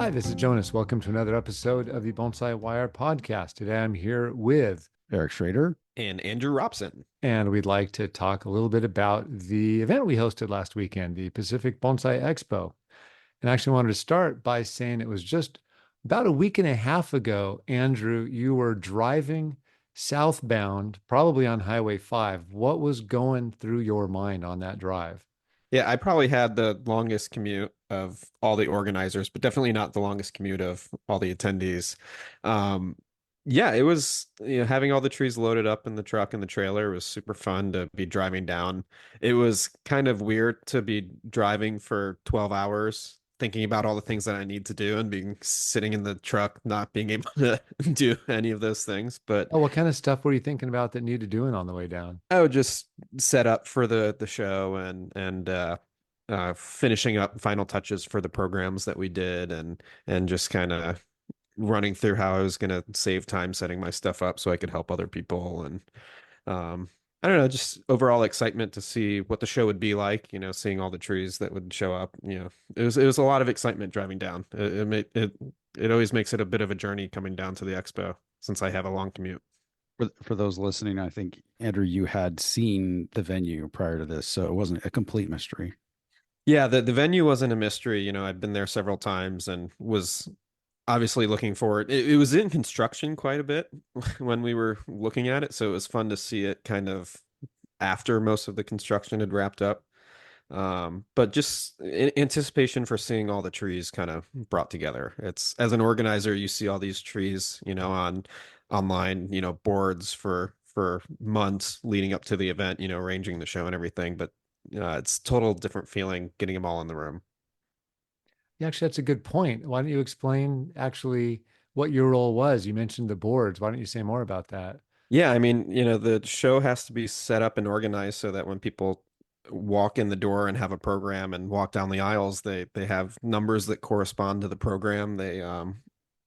Hi, this is Jonas. Welcome to another episode of the Bonsai Wire podcast. Today I'm here with, Eric Schrader. And Andrew Robson. and we'd like to talk a little bit about the event we hosted last weekend, the Pacific Bonsai Expo. And I actually wanted to start by saying it was just about a week and a half ago, Andrew, you were driving southbound, probably on Highway 5. What was going through your mind on that drive? Yeah, I probably had the longest commute of all the organizers, but definitely not the longest commute of all the attendees. Um, yeah, it was, having all the trees loaded up in the truck and the trailer was super fun to be driving down. It was kind of weird to be driving for 12 hours, thinking about all the things that I need to do and being sitting in the truck, not being able to do any of those things. But Oh, what kind of stuff were you thinking about that needed doing on the way down? I would just set up for the show and finishing up final touches for the programs that we did and just kind of running through how I was gonna save time setting my stuff up so I could help other people and um I don't know, just overall excitement to see what the show would be like, seeing all the trees that would show up. It was a lot of excitement driving down. It always makes it a bit of a journey coming down to the expo since I have a long commute. For those listening, I think, Andrew, you had seen the venue prior to this, so it wasn't a complete mystery. Yeah, the venue wasn't a mystery. I'd been there several times and was obviously looking forward. It was in construction quite a bit when we were looking at it, so it was fun to see it kind of after most of the construction had wrapped up. But just anticipation for seeing all the trees kind of brought together. It's as an organizer, you see all these trees, on online, boards for months leading up to the event, arranging the show and everything. But it's total different feeling getting them all in the room. Yeah, actually, that's a good point. Why don't you explain actually what your role was? You mentioned the boards. Why don't you say more about that? Yeah, I mean, the show has to be set up and organized so that when people walk in the door and have a program and walk down the aisles, they have numbers that correspond to the program.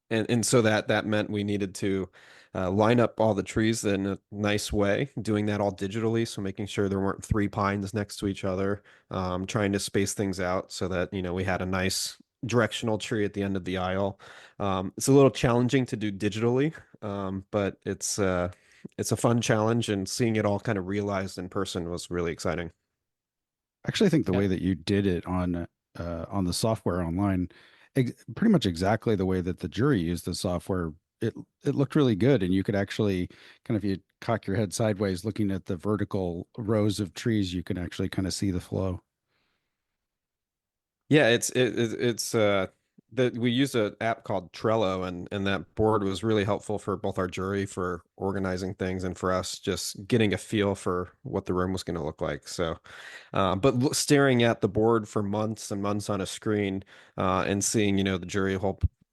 And so that meant we needed to line up all the trees in a nice way, doing that all digitally, so making sure there weren't three pines next to each other, trying to space things out so that we had a nice directional tree at the end of the aisle. It's a little challenging to do digitally, but it's a fun challenge, and seeing it all kind of realized in person was really exciting. Actually, I think the Yeah. way that you did it on the software online, pretty much exactly the way that the jury used the software, it looked really good, and you could actually kind of, if you cock your head sideways, looking at the vertical rows of trees, you can actually kind of see the flow. Yeah, it's that we used an app called Trello, and that board was really helpful for both our jury for organizing things and for us just getting a feel for what the room was going to look like. So, but staring at the board for months and months on a screen, and seeing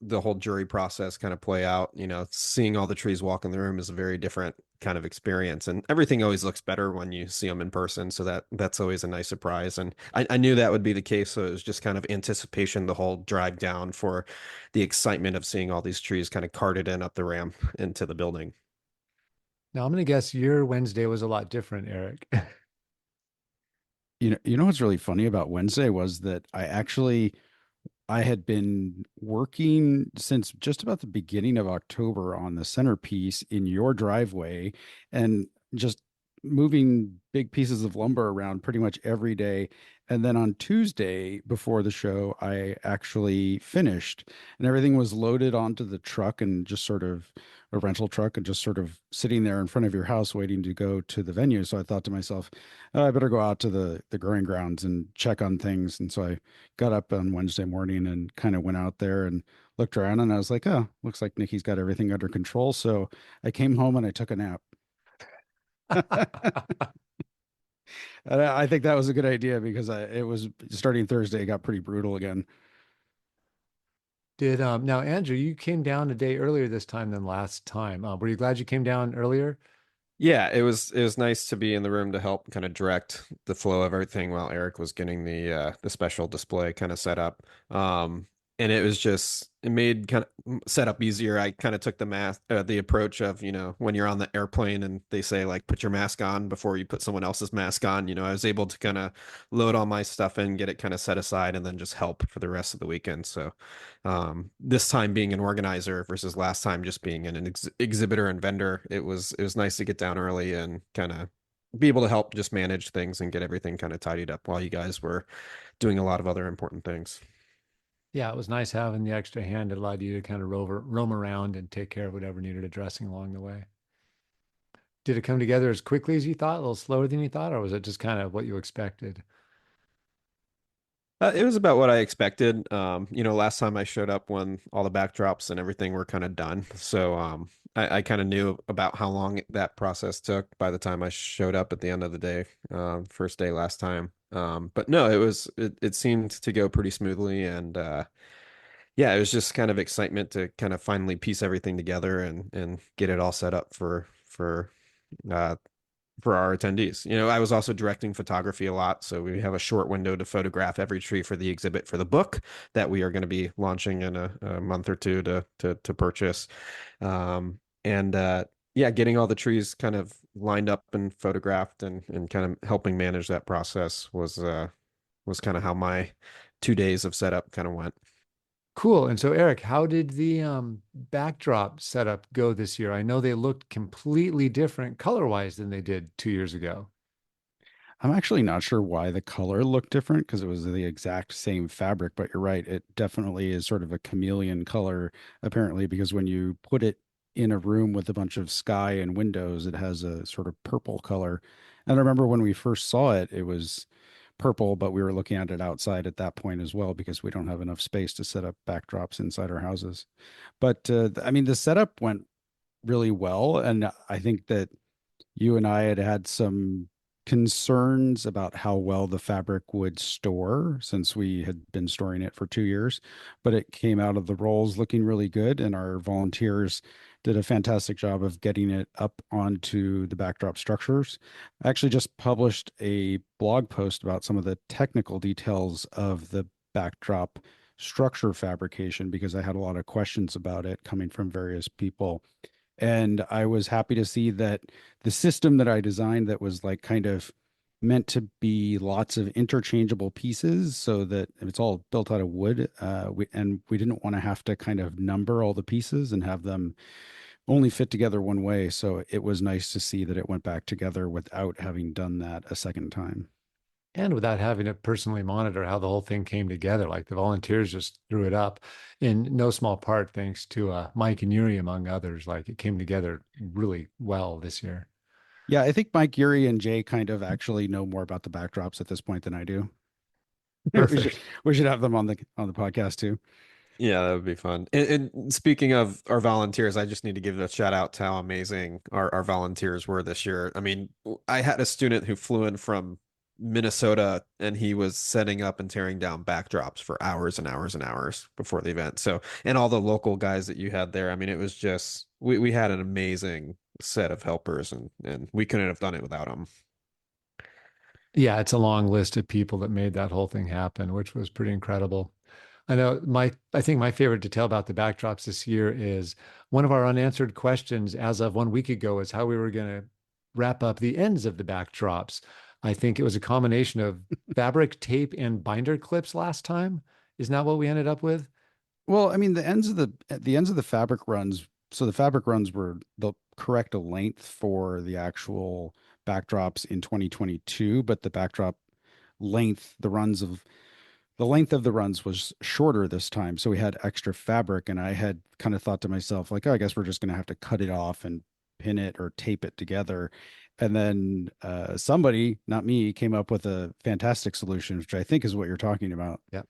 the whole jury process kind of play out, seeing all the trees walk in the room is a very different kind of experience, and everything always looks better when you see them in person, so that's always a nice surprise. And I knew that would be the case, so it was just kind of anticipation the whole drive down for the excitement of seeing all these trees kind of carted in up the ramp into the building. Now, I'm going to guess your Wednesday was a lot different, Eric. You know what's really funny about Wednesday was that I had been working since just about the beginning of October on the centerpiece in your driveway and just moving big pieces of lumber around pretty much every day. And then on Tuesday before the show, I actually finished and everything was loaded onto the truck and just sort of a rental truck and just sort of sitting there in front of your house waiting to go to the venue. So I thought to myself, oh, I better go out to the growing grounds and check on things. And so I got up on Wednesday morning and kind of went out there and looked around and I was like, oh, looks like Nikki's got everything under control. So I came home and I took a nap. And I think that was a good idea because it was starting Thursday, it got pretty brutal again. Did now, Andrew, you came down a day earlier this time than last time. Were you glad you came down earlier? Yeah, it was nice to be in the room to help kind of direct the flow of everything while Eric was getting the special display kind of set up. And it was just it made kind of setup easier. I kind of took the approach of, when you're on the airplane and they say like put your mask on before you put someone else's mask on. I was able to kind of load all my stuff in, get it kind of set aside, and then just help for the rest of the weekend. So, this time being an organizer versus last time just being an exhibitor and vendor, it was nice to get down early and kind of be able to help just manage things and get everything kind of tidied up while you guys were doing a lot of other important things. Yeah, it was nice having the extra hand. It allowed you to kind of roam around and take care of whatever needed addressing along the way. Did it come together as quickly as you thought, a little slower than you thought, or was it just kind of what you expected? It was about what I expected. Last time I showed up when all the backdrops and everything were kind of done. So I kind of knew about how long that process took by the time I showed up at the end of the day, first day last time. But no, it seemed to go pretty smoothly, and yeah, it was just kind of excitement to kind of finally piece everything together and get it all set up uh, for our attendees. I was also directing photography a lot, so we have a short window to photograph every tree for the exhibit for the book that we are going to be launching in a month or two to purchase. And Yeah, getting all the trees kind of lined up and photographed and kind of helping manage that process was kind of how my 2 days of setup kind of went. Cool. And so, Eric, how did the backdrop setup go this year? I know they looked completely different color-wise than they did 2 years ago. I'm actually not sure why the color looked different because it was the exact same fabric, but you're right. It definitely is sort of a chameleon color, apparently, because when you put it in a room with a bunch of sky and windows, it has a sort of purple color. And I remember when we first saw it, it was purple, but we were looking at it outside at that point as well because we don't have enough space to set up backdrops inside our houses. But I mean, the setup went really well. And I think that you and I had had some concerns about how well the fabric would store since we had been storing it for 2 years, but it came out of the rolls looking really good, and our volunteers did a fantastic job of getting it up onto the backdrop structures. I actually just published a blog post about some of the technical details of the backdrop structure fabrication because I had a lot of questions about it coming from various people. And I was happy to see that the system that I designed that was like kind of meant to be lots of interchangeable pieces so that it's all built out of wood. We didn't want to have to kind of number all the pieces and have them only fit together one way. So it was nice to see that it went back together without having done that a second time. And without having to personally monitor how the whole thing came together. Like the volunteers just threw it up in no small part thanks to Mike and Yuri, among others. Like it came together really well this year. Yeah, I think Mike, Yuri, and Jay kind of actually know more about the backdrops at this point than I do. we should Perfect. we should have them on the podcast too. Yeah, that would be fun. And speaking of our volunteers, I just need to give a shout out to how amazing our volunteers were this year. I mean, I had a student who flew in from Minnesota and he was setting up and tearing down backdrops for hours and hours and hours before the event. So, and all the local guys that you had there, I mean, it was just we had an amazing set of helpers and we couldn't have done it without them. Yeah, it's a long list of people that made that whole thing happen, which was pretty incredible. I think my favorite detail about the backdrops this year is one of our unanswered questions as of 1 week ago is how we were going to wrap up the ends of the backdrops. I think it was a combination of fabric tape and binder clips last time. Isn't that what we ended up with? Well, I mean, the ends of the fabric runs. So the fabric runs were the correct length for the actual backdrops in 2022, but the length of the runs was shorter this time. So we had extra fabric, and I had kind of thought to myself, like, oh, I guess we're just going to have to cut it off and pin it or tape it together. And then somebody, not me, came up with a fantastic solution, which I think is what you're talking about. Yeah.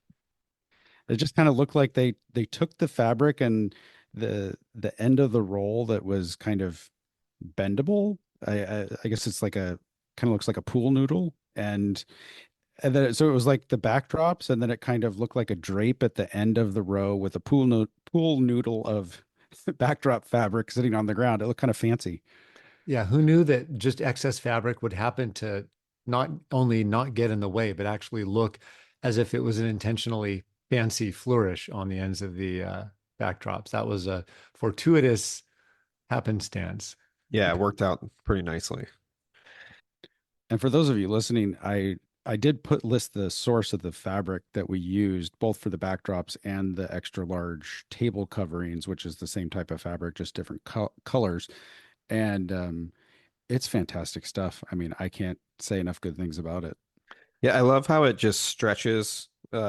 It just kind of looked like they took the fabric and the end of the roll that was kind of bendable. I guess it's like a kind of looks like a pool noodle, and then so it was like the backdrops, and then it kind of looked like a drape at the end of the row with a pool noodle of backdrop fabric sitting on the ground. It looked kind of fancy. Yeah. Who knew that just excess fabric would happen to not only not get in the way, but actually look as if it was an intentionally fancy flourish on the ends of backdrops. That was a fortuitous happenstance. Yeah, it worked out pretty nicely. And for those of you listening, I did put list the source of the fabric that we used, both for the backdrops and the extra large table coverings, which is the same type of fabric, just different colors. And it's fantastic stuff. I mean, I can't say enough good things about it. Yeah, I love how it just stretches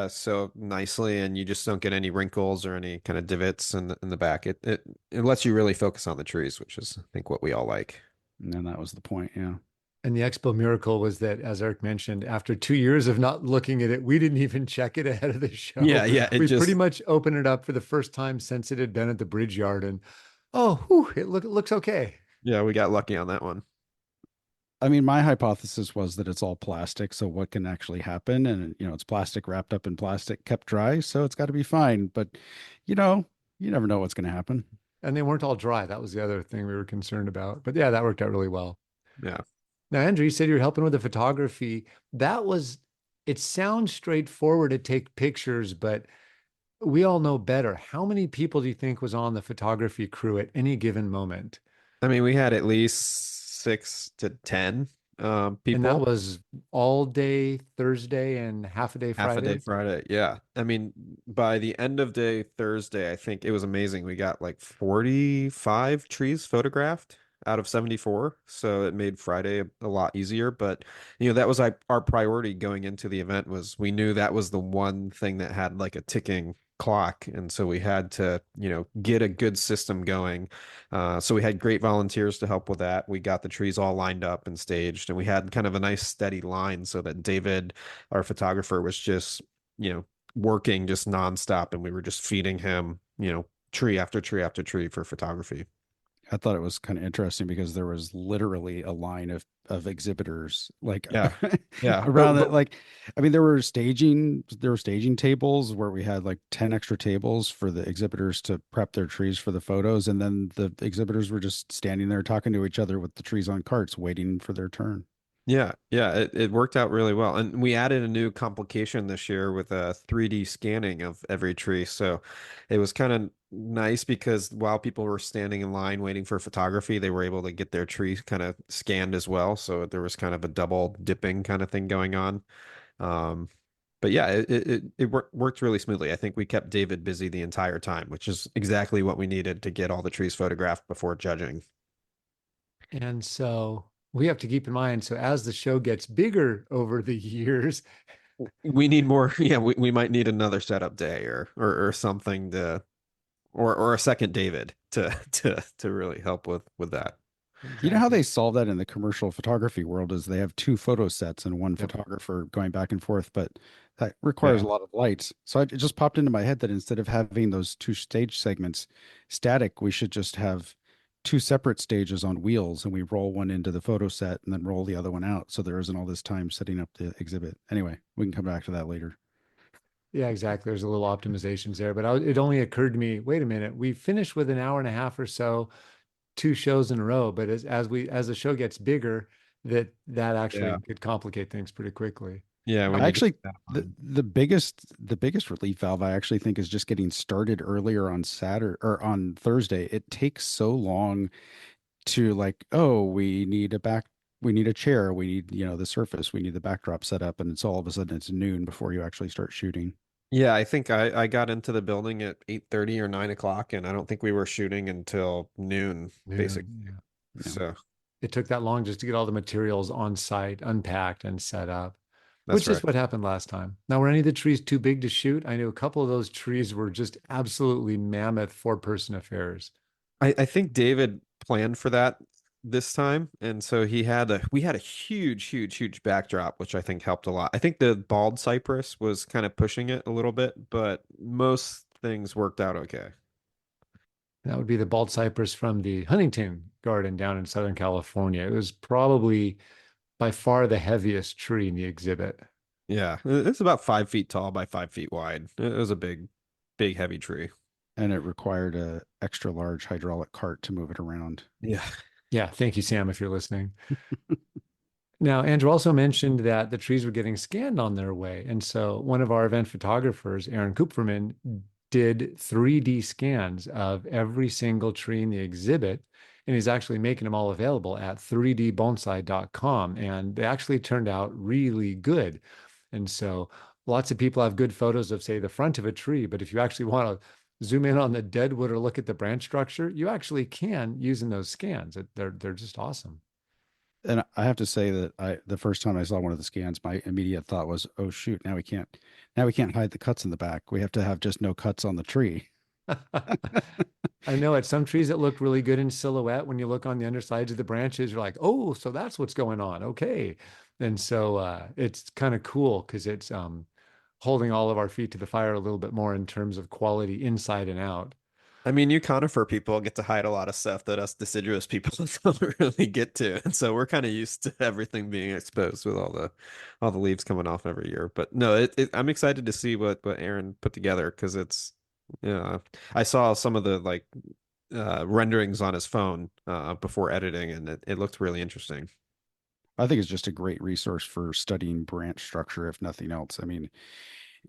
so nicely and you just don't get any wrinkles or any kind of divots in the back. It lets you really focus on the trees, which is I think what we all like. And that was the point. Yeah. And the Expo miracle was that, as Eric mentioned, after 2 years of not looking at it, we didn't even check it ahead of the show. Yeah, yeah, it We pretty just much opened it up for the first time since it had been at the Bridge Yard, and oh, whew, it looks okay. yeah, we got lucky on that one. I mean, my hypothesis was that it's all plastic. So what can actually happen? And, it's plastic wrapped up in plastic, kept dry. So it's got to be fine. But, you know, you never know what's going to happen. And they weren't all dry. That was the other thing we were concerned about. But yeah, that worked out really well. Yeah. Now, Andrew, you said you were helping with the photography. That was, it sounds straightforward to take pictures, but we all know better. How many people do you think was on the photography crew at any given moment? I mean, we had at least 6 to 10 And that people. was all day Thursday and half a day Half a day Friday. Friday. Yeah. I mean, by the end of day Thursday, I think it was amazing. We got like 45 trees photographed out of 74. So it made Friday a lot easier. But, that was our priority going into the event was we knew that was the one thing that had like a ticking clock. And so we had to, get a good system going. So we had great volunteers to help with that. We got the trees all lined up and staged, and we had kind of a nice steady line so that David, our photographer, was just, working just nonstop, and we were just feeding him, tree after tree after tree for photography. I thought it was kind of interesting because there was literally a line of exhibitors like Yeah. Yeah. around it. Like, I mean, there were staging tables where we had like 10 extra tables for the exhibitors to prep their trees for the photos, and then the exhibitors were just standing there talking to each other with the trees on carts, waiting for their turn. Yeah, yeah, it worked out really well. And we added a new complication this year with a 3D scanning of every tree. So it was kind of nice because while people were standing in line waiting for photography, they were able to get their tree kind of scanned as well. So there was kind of a double dipping kind of thing going on. Um, but yeah, it worked really smoothly. I think we kept David busy the entire time, which is exactly what we needed to get all the trees photographed before judging. And so we have to keep in mind. So as the show gets bigger over the years, We need more. Yeah, we might need another setup day or something to or a second David to really help with that. You know how exactly. they solve that in the commercial photography world is they have two photo sets and one Yep. photographer going back and forth, but that requires Yeah. a lot of lights. So it just popped into my head that instead of having those two stage segments static, we should just have two separate stages on wheels and we roll one into the photo set and then roll the other one out. So there isn't all this time setting up the exhibit. Anyway, we can come back to that later. Yeah, exactly. There's a little optimizations there, but it only occurred to me, wait a minute, we finished with an hour and a half or so, two shows in a row, but as the show gets bigger, that actually Yeah. could complicate things pretty quickly. Yeah, we I need to actually keep that in the mind. the biggest relief valve I actually think is just getting started earlier on Saturday or on Thursday. It takes so long to like, oh, we need a chair, we need, the surface, we need the backdrop set up, and it's all of a sudden it's noon before you actually start shooting. Yeah, I think I got into the building at 8:30 or 9 o'clock, and I don't think we were shooting until noon, basically. Noon, yeah. Yeah. So It took that long just to get all the materials on site, unpacked and set up, that's which is right. what happened last time. Now, were any of the trees too big to shoot? I knew a couple of those trees were just absolutely mammoth four-person affairs. I think David planned for that this time, and so we had a huge, huge, huge backdrop, which I think helped a lot. I think the bald cypress was kind of pushing it a little bit, but most things worked out okay. That would be the bald cypress from the Huntington Garden down in Southern California. It was probably by far the heaviest tree in the exhibit. Yeah, it's about 5 feet tall by 5 feet wide. It was a big, big, heavy tree. And it required a extra large hydraulic cart to move it around. Yeah. Yeah, thank you, Sam, if you're listening. Now, Andrew also mentioned that the trees were getting scanned on their way. And so one of our event photographers, Aaron Kupferman, did 3D scans of every single tree in the exhibit. And he's actually making them all available at 3dbonsai.com. And they actually turned out really good. And so lots of people have good photos of, say, the front of a tree. But if you actually want to zoom in on the deadwood or look at the branch structure, you actually can using those scans. They're just awesome. And I have to say that the first time I saw one of the scans, my immediate thought was, "Oh shoot, now we can't hide the cuts in the back. We have to have just no cuts on the tree." I know at some trees that look really good in silhouette. When you look on the undersides of the branches, you're like, oh, so that's what's going on. Okay. And so it's kind of cool because it's holding all of our feet to the fire a little bit more in terms of quality inside and out. I mean, you conifer people get to hide a lot of stuff that us deciduous people don't really get to, and so we're kind of used to everything being exposed with all the leaves coming off every year. But no, I'm excited to see what Aaron put together because it's yeah. I saw some of the like renderings on his phone before editing, and it looked really interesting. I think it's just a great resource for studying branch structure, if nothing else. I mean,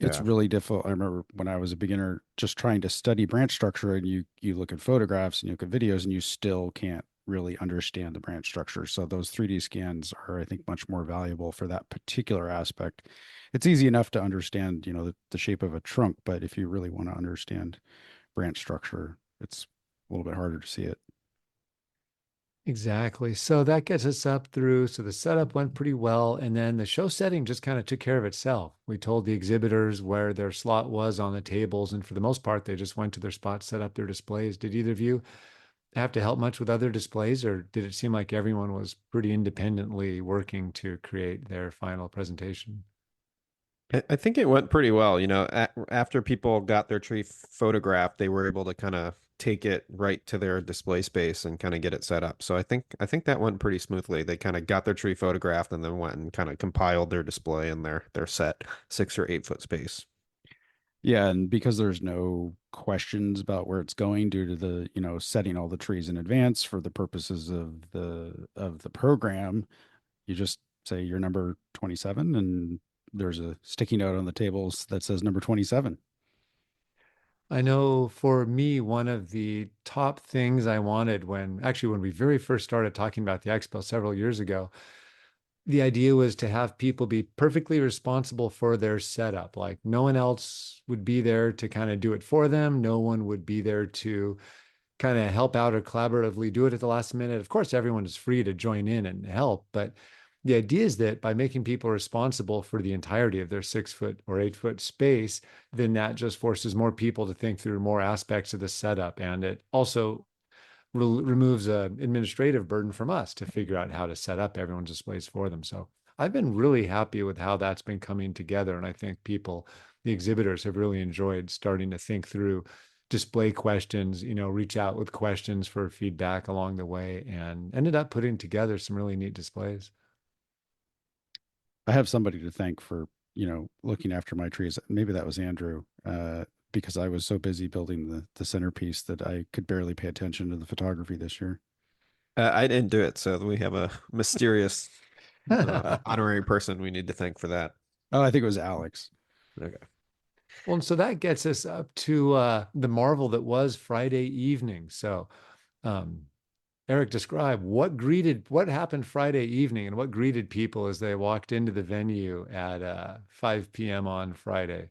it's Yeah. really difficult. I remember when I was a beginner just trying to study branch structure, and you look at photographs and you look at videos and you still can't really understand the branch structure. So those 3D scans are, I think, much more valuable for that particular aspect. It's easy enough to understand, the shape of a trunk, but if you really want to understand branch structure, it's a little bit harder to see it. Exactly. So that gets us up through. So the setup went pretty well. And then the show setting just kind of took care of itself. We told the exhibitors where their slot was on the tables. And for the most part, they just went to their spot, set up their displays. Did either of you have to help much with other displays, or did it seem like everyone was pretty independently working to create their final presentation? I think it went pretty well. After people got their tree photographed, they were able to kind of take it right to their display space and kind of get it set up. So I think that went pretty smoothly. They kind of got their tree photographed and then went and kind of compiled their display in their set 6 or 8 foot space. Yeah, and because there's no questions about where it's going due to the, setting all the trees in advance for the purposes of the program, you just say you're number 27 and there's a sticky note on the tables that says number 27. I know for me, one of the top things I wanted when we very first started talking about the expo several years ago, the idea was to have people be perfectly responsible for their setup. Like no one else would be there to kind of do it for them. No one would be there to kind of help out or collaboratively do it at the last minute. Of course, everyone is free to join in and help, but the idea is that by making people responsible for the entirety of their 6 foot or 8 foot space, then that just forces more people to think through more aspects of the setup. And it also removes an administrative burden from us to figure out how to set up everyone's displays for them. So I've been really happy with how that's been coming together. And I think people, the exhibitors, have really enjoyed starting to think through display questions, reach out with questions for feedback along the way, and ended up putting together some really neat displays. I have somebody to thank for, looking after my trees. Maybe that was Andrew, because I was so busy building the centerpiece that I could barely pay attention to the photography this year. I didn't do it, so we have a mysterious honorary person we need to thank for that. Oh, I think it was Alex. Okay. Well, and so that gets us up to the marvel that was Friday evening. So, um, Eric, describe what happened Friday evening and what greeted people as they walked into the venue at 5 p.m. on Friday.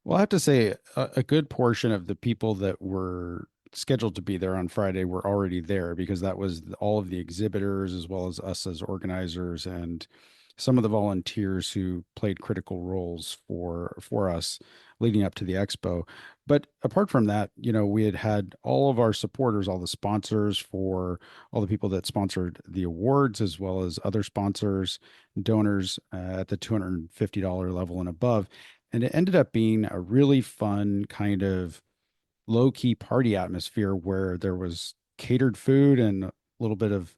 Well, I have to say, a good portion of the people that were scheduled to be there on Friday were already there because that was all of the exhibitors as well as us as organizers and some of the volunteers who played critical roles for us leading up to the expo. But apart from that, we had all of our supporters, all the sponsors for all the people that sponsored the awards, as well as other sponsors, donors at the $250 level and above. And it ended up being a really fun kind of low key party atmosphere where there was catered food and a little bit of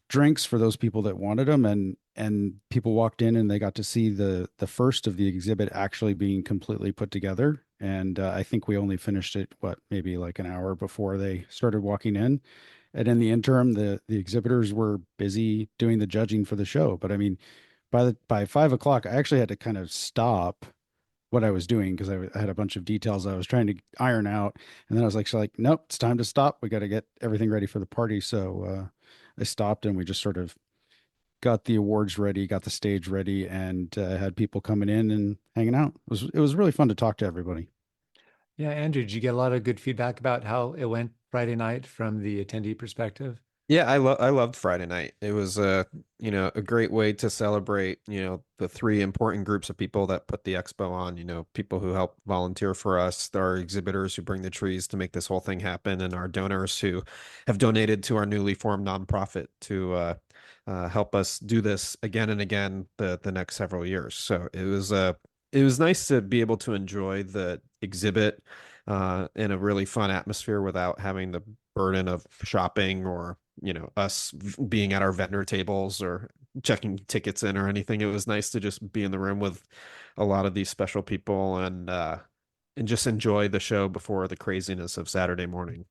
drinks for those people that wanted them, and people walked in and they got to see the first of the exhibit actually being completely put together. And I think we only finished it maybe like an hour before they started walking in. And in the interim, the exhibitors were busy doing the judging for the show. But I mean, by 5 o'clock, I actually had to kind of stop what I was doing because I had a bunch of details I was trying to iron out. And then I was like, nope, it's time to stop. We got to get everything ready for the party. So I stopped and we just sort of got the awards ready, got the stage ready, and had people coming in and hanging out. It was really fun to talk to everybody. Yeah, Andrew, did you get a lot of good feedback about how it went Friday night from the attendee perspective? Yeah, I loved Friday night. It was a great way to celebrate, the three important groups of people that put the expo on, people who help volunteer for us, our exhibitors who bring the trees to make this whole thing happen, and our donors who have donated to our newly formed nonprofit to help us do this again and again the next several years. So it was nice to be able to enjoy the exhibit in a really fun atmosphere without having the burden of shopping or us being at our vendor tables or checking tickets in or anything. It was nice to just be in the room with a lot of these special people and just enjoy the show before the craziness of Saturday morning.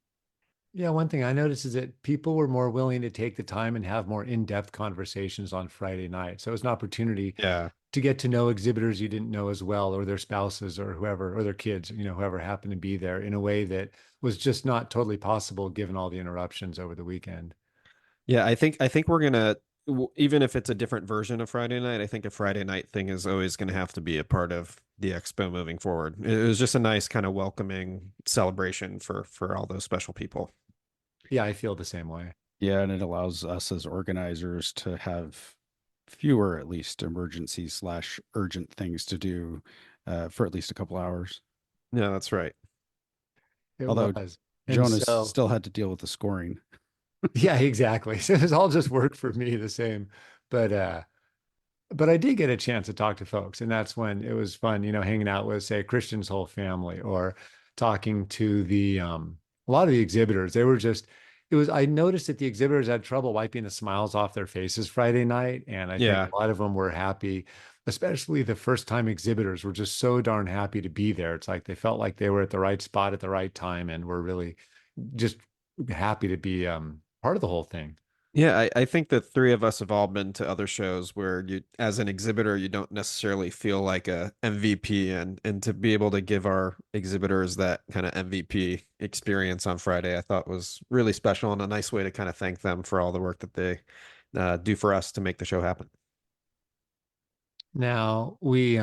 Yeah, one thing I noticed is that people were more willing to take the time and have more in-depth conversations on Friday night. So it was an opportunity Yeah. to get to know exhibitors you didn't know as well, or their spouses, or whoever, or their kids, whoever happened to be there in a way that was just not totally possible given all the interruptions over the weekend. Yeah, I think we're gonna even if it's a different version of Friday night, I think a Friday night thing is always gonna have to be a part of the expo moving forward. It was just a nice kind of welcoming celebration for all those special people. Yeah, I feel the same way. Yeah, and it allows us as organizers to have fewer, at least, emergency slash urgent things to do for at least a couple hours. Yeah, that's right. It Although was. And Jonas so, still had to deal with the scoring. yeah, exactly. So it was all just work for me the same. But but I did get a chance to talk to folks, and that's when it was fun, hanging out with, say, Christian's whole family, or talking to the a lot of the exhibitors. They were just, it was, I noticed that the exhibitors had trouble wiping the smiles off their faces Friday night, and I think Yeah. a lot of them were happy, especially the first time exhibitors were just so darn happy to be there. It's like they felt like they were at the right spot at the right time and were really just happy to be part of the whole thing. Yeah, I think the three of us have all been to other shows where you, as an exhibitor, you don't necessarily feel like a MVP, and to be able to give our exhibitors that kind of MVP experience on Friday, I thought was really special and a nice way to kind of thank them for all the work that they do for us to make the show happen. Now we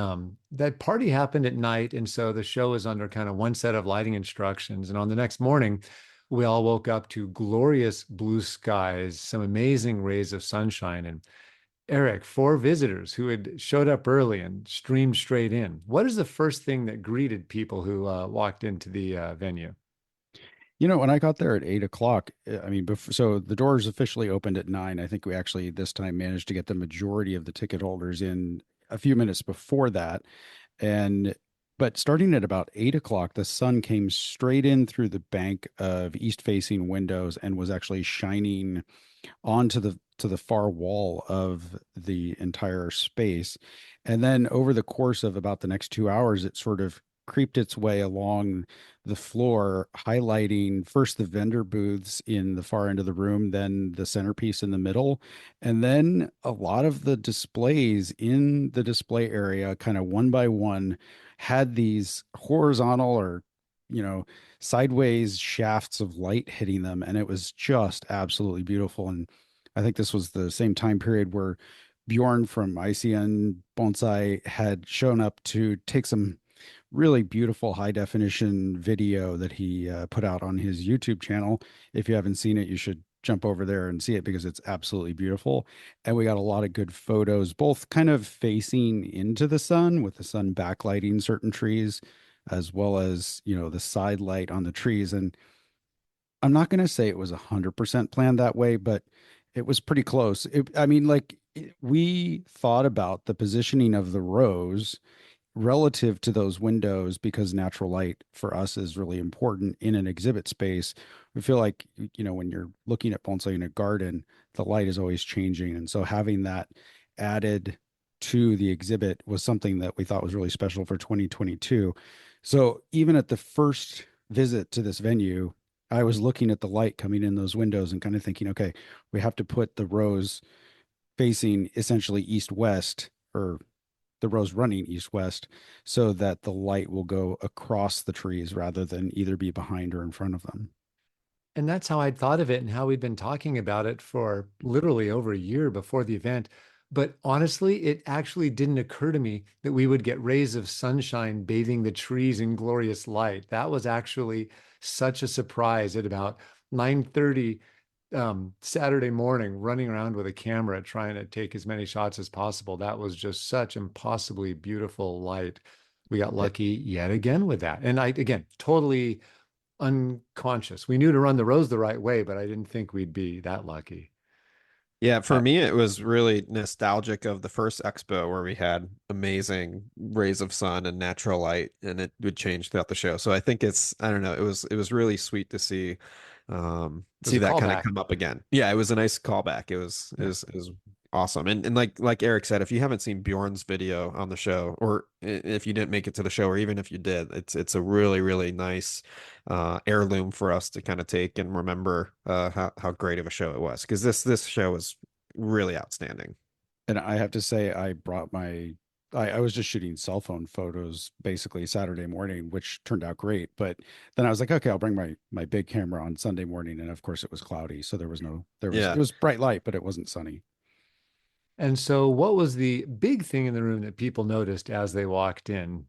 that party happened at night, and so the show is under kind of one set of lighting instructions. And on the next morning, we all woke up to glorious blue skies, some amazing rays of sunshine, and Eric, four visitors who had showed up early and streamed straight in. What is the first thing that greeted people who walked into the venue? When I got there at 8 o'clock, I mean, so the doors officially opened at 9. I think we actually this time managed to get the majority of the ticket holders in a few minutes before that. And but starting at about 8 o'clock, the sun came straight in through the bank of east-facing windows and was actually shining onto the far wall of the entire space. And then over the course of about the next 2 hours, it sort of creeped its way along the floor, highlighting first the vendor booths in the far end of the room, then the centerpiece in the middle, and then a lot of the displays in the display area, kind of one by one, had these horizontal or you know sideways shafts of light hitting them, and it was just absolutely beautiful. And I think this was the same time period where Bjorn from ICN Bonsai had shown up to take some really beautiful high definition video that he put out on his YouTube channel. If you haven't seen it, you should jump over there and see it because it's absolutely beautiful. And we got a lot of good photos, both kind of facing into the sun with the sun backlighting certain trees, as well as, the side light on the trees. And I'm not going to say it was 100% planned that way, but it was pretty close. I mean, we thought about the positioning of the rows relative to those windows because natural light for us is really important in an exhibit space. We feel like, when you're looking at bonsai in a garden, the light is always changing. And so having that added to the exhibit was something that we thought was really special for 2022. So even at the first visit to this venue, I was looking at the light coming in those windows and kind of thinking, okay, we have to put the rows facing essentially east west or the rows running east-west so that the light will go across the trees rather than either be behind or in front of them. And that's how I'd thought of it and how we'd been talking about it for literally over a year before the event. But honestly, it actually didn't occur to me that we would get rays of sunshine bathing the trees in glorious light. That was actually such a surprise at about 9:30 Saturday morning, running around with a camera trying to take as many shots as possible. That was just such impossibly beautiful light. We got lucky yet again with that. And I, again, totally unconscious. We knew to run the rows the right way, but I didn't think we'd be that lucky. Yeah, for Uh, me, it was really nostalgic of the first expo where we had amazing rays of sun and natural light, and it would change throughout the show. So I think I don't know, it was really sweet to It was see a that kind of callback. come up again. Yeah, it was a nice callback. It Yeah. was, it was awesome. And like Eric said, if you haven't seen Bjorn's video on the show, or if you didn't make it to the show, or even if you did, it's a really, really nice heirloom for us to kind of take and remember how great of a show it was, because this show was really outstanding. and I have to say, I was just shooting cell phone photos basically Saturday morning, which turned out great. But then I was like, okay, I'll bring my big camera on Sunday morning. And of course it was cloudy. So it Yeah. was bright light, but it wasn't sunny. And so, what was the big thing in the room that people noticed as they walked in?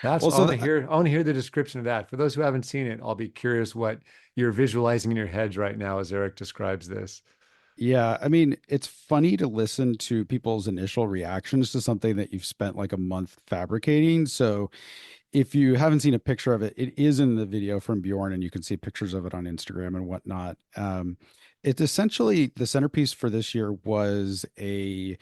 That's Well, I want to hear. I want to hear the description of that. For those who haven't seen it, I'll be curious what you're visualizing in your heads right now as Eric describes this. yeah, I mean, it's funny to listen to people's initial reactions to something that you've spent like a month fabricating. So if you haven't seen a picture of it, it is in the video from Bjorn, and you can see pictures of it on Instagram and whatnot. It's essentially the centerpiece for this year was a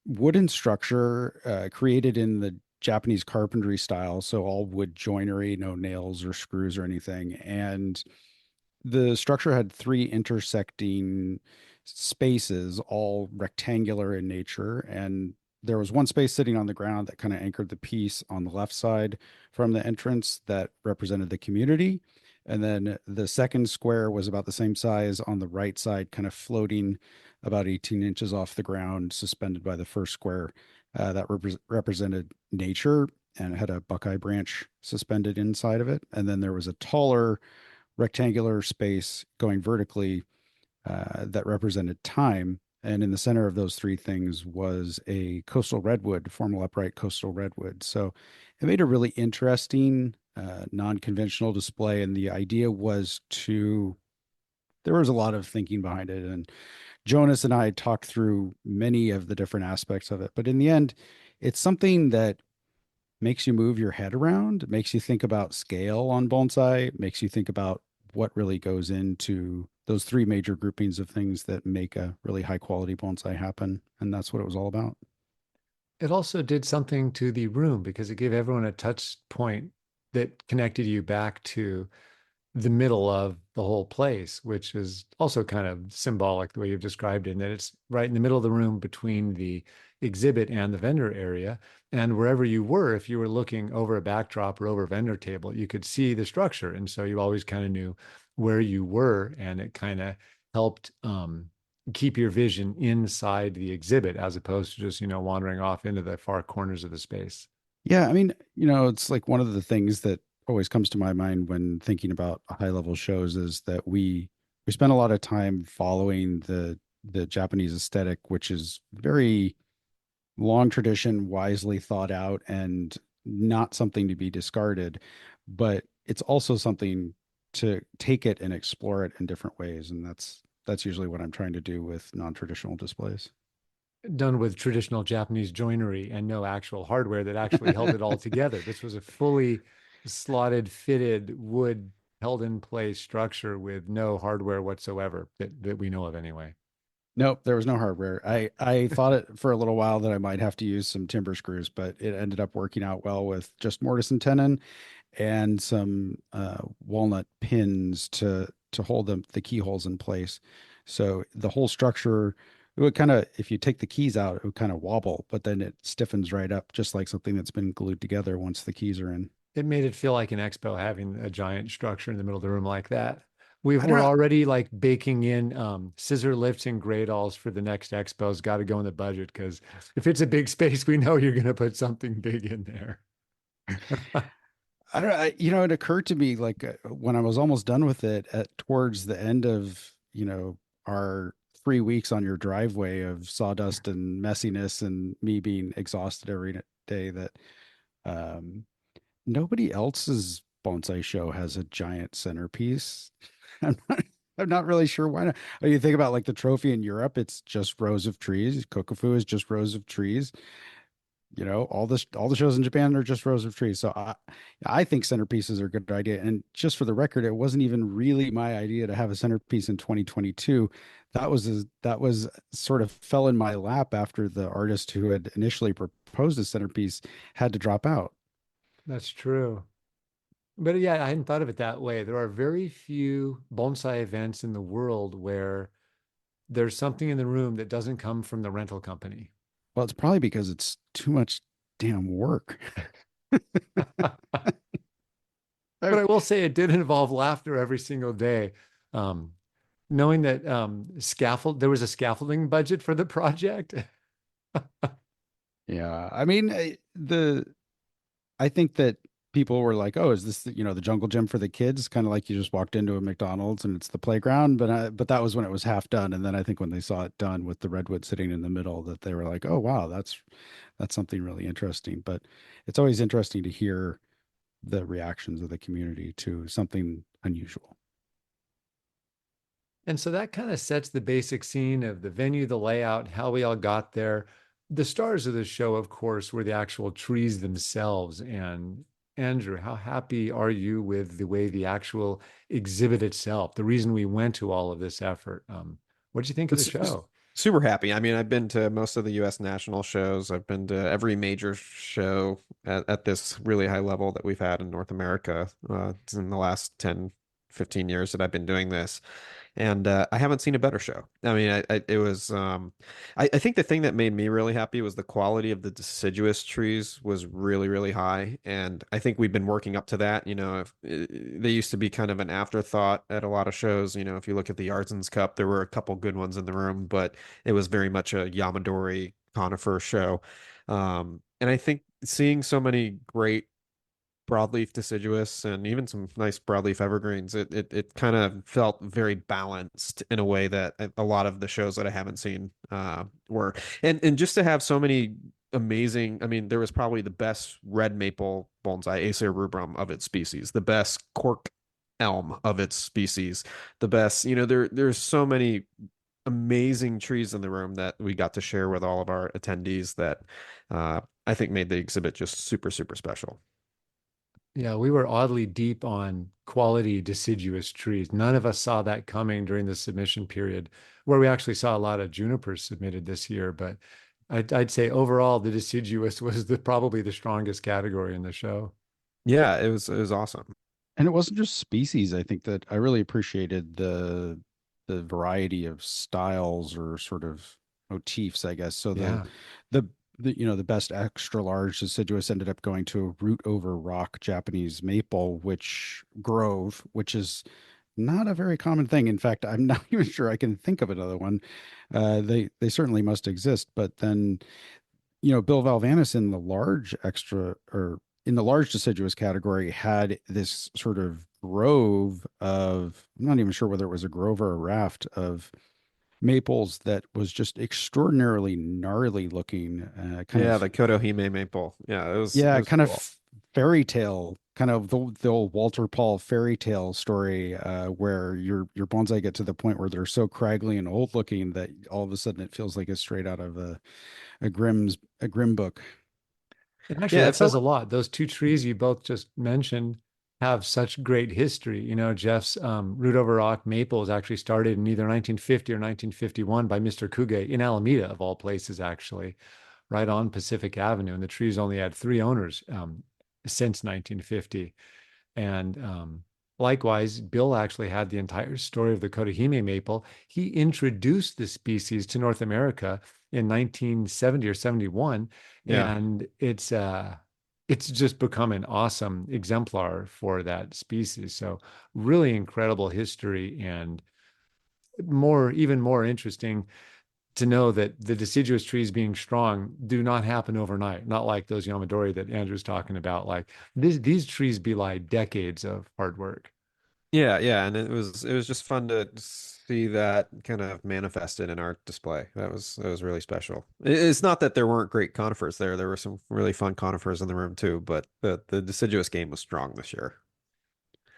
wooden structure created in the Japanese carpentry style, so all wood joinery, no nails or screws or anything. And the structure had three intersecting spaces, all rectangular in nature. And there was one space sitting on the ground that kind of anchored the piece on the left side from the entrance that represented the community. And then the second square was about the same size on the right side, kind of floating about 18 inches off the ground, suspended by the first square that represented nature, and it had a buckeye branch suspended inside of it. And then there was a taller rectangular space going vertically that represented time. And in the center of those three things was a coastal redwood, formal upright coastal redwood. So it made a really interesting, non-conventional display. And the idea was there was a lot of thinking behind it. And Jonas and I talked through many of the different aspects of it. But in the end, it's something that makes you move your head around, makes you think about scale on bonsai, makes you think about what really goes into those three major groupings of things that make a really high quality bonsai happen. And that's what it was all about. It also did something to the room because it gave everyone a touch point that connected you back to the middle of the whole place, which is also kind of symbolic the way you've described it, and that it's right in the middle of the room between the exhibit and the vendor area. And wherever you were, if you were looking over a backdrop or over a vendor table, you could see the structure. And so you always kind of knew where you were, and it kind of helped keep your vision inside the exhibit as opposed to just, wandering off into the far corners of the space. Yeah, I mean, it's like one of the things that always comes to my mind when thinking about high level shows is that we spend a lot of time following the Japanese aesthetic, which is very long tradition, wisely thought out, and not something to be discarded. But it's also something to take it and explore it in different ways, and that's usually what I'm trying to do with non-traditional displays. Done with traditional Japanese joinery and no actual hardware that actually held it all together. This was a fully slotted, fitted wood held in place structure with no hardware whatsoever that we know of anyway. Nope, there was no hardware. I thought it for a little while that I might have to use some timber screws, but it ended up working out well with just mortise and tenon and some walnut pins to hold the keyholes in place. So the whole structure, it would kind of, if you take the keys out, it would kind of wobble, but then it stiffens right up, just like something that's been glued together once the keys are in. It made it feel like an expo having a giant structure in the middle of the room like that. I don't We're know. already like baking in scissor lifts and gray dolls for the next expo's got to go in the budget because if it's a big space, we know you're going to put something big in there. I don't know. It occurred to me like when I was almost done with it at towards the end of, our 3 weeks on your driveway of sawdust and messiness and me being exhausted every day that um, nobody else's bonsai show has a giant centerpiece. I'm not, I'm not really sure why not. Oh, you think about like the trophy in Europe, it's just rows of trees. Kokofu is just rows of trees. All the shows in Japan are just rows of trees. So I think centerpieces are a good idea. And just for the record, it wasn't even really my idea to have a centerpiece in 2022. That was sort of fell in my lap after the artist who had initially proposed a centerpiece had to drop out. That's true. But yeah, I hadn't thought of it that way. There are very few bonsai events in the world where there's something in the room that doesn't come from the rental company. Well, it's probably because it's too much damn work. But I- I will say it did involve laughter every single day. Um, Knowing that there was a scaffolding budget for the project. yeah, I mean, I think that people were like, "Oh, is this the jungle gym for the kids?" Kind of like you just walked into a McDonald's and it's the playground. But that was when it was half done, and then I think when they saw it done with the redwood sitting in the middle, that they were like, "Oh, wow, that's something really interesting." But it's always interesting to hear the reactions of the community to something unusual. And so that kind of sets the basic scene of the venue, the layout, how we all got there. The stars of the show, of course, were the actual trees themselves. And Andrew, how happy are you with the way the actual exhibit itself, the reason we went to all of this effort? What did you think of the It's show? super happy. I mean, I've been to most of the US national shows. I've been to every major show at this really high level that we've had in North America in the last 10, 15 years that I've been doing this. And I haven't seen a better show. I mean, it was. I think the thing that made me really happy was the quality of the deciduous trees was really, really high, and I think we've been working up to that. They used to be kind of an afterthought at a lot of shows. If you look at the Artisans Cup, there were a couple good ones in the room, but it was very much a Yamadori conifer show. And I think seeing so many great broadleaf deciduous and even some nice broadleaf evergreens. It kind of felt very balanced in a way that a lot of the shows that I haven't seen were. And just to have so many amazing, I mean, there was probably the best red maple bonsai, Acer rubrum of its species, the best cork elm of its species, the best, there's so many amazing trees in the room that we got to share with all of our attendees that I think made the exhibit just super, super special. Yeah, we were oddly deep on quality deciduous trees. None of us saw that coming during the submission period, where we actually saw a lot of junipers submitted this year. But I'd say overall, the deciduous was probably the strongest category in the show. Yeah, it was awesome. And it wasn't just species. I think that I really appreciated the variety of styles or sort of motifs, I guess. So the Yeah. the the best extra large deciduous ended up going to a root over rock Japanese maple, which is not a very common thing. In fact, I'm not even sure I can think of another one. They certainly must exist, but then Bill Valvanis in the large extra or in the large deciduous category had this sort of grove of, I'm not even sure whether it was a grove or a raft of maples that was just extraordinarily gnarly looking, kind Yeah, of, the Kotohime maple. Yeah, it yeah, was kind cool. of fairy tale, kind of the old Walter Paul fairy tale story, where your bonsai get to the point where they're so craggly and old looking that all of a sudden it feels like it's straight out of a grim book. And actually, Yeah, that it felt says a lot. Those two trees you both just mentioned have such great history. Jeff's root over rock maples actually started in either 1950 or 1951 by Mr. Kuge in Alameda, of all places, actually, right on Pacific Avenue. And the trees only had three owners since 1950. And likewise, Bill actually had the entire story of the Kotohime maple. He introduced the species to North America in 1970 or 71. yeah. And it's it's just become an awesome exemplar for that species. So really incredible history, and even more interesting to know that the deciduous trees being strong do not happen overnight. Not like those Yamadori that Andrew's talking about. Like these trees belie decades of hard work. Yeah, yeah, and it was just fun to see that kind of manifested in our display. That was really special. It's not that there weren't great conifers there. There were some really fun conifers in the room too, but the deciduous game was strong this year.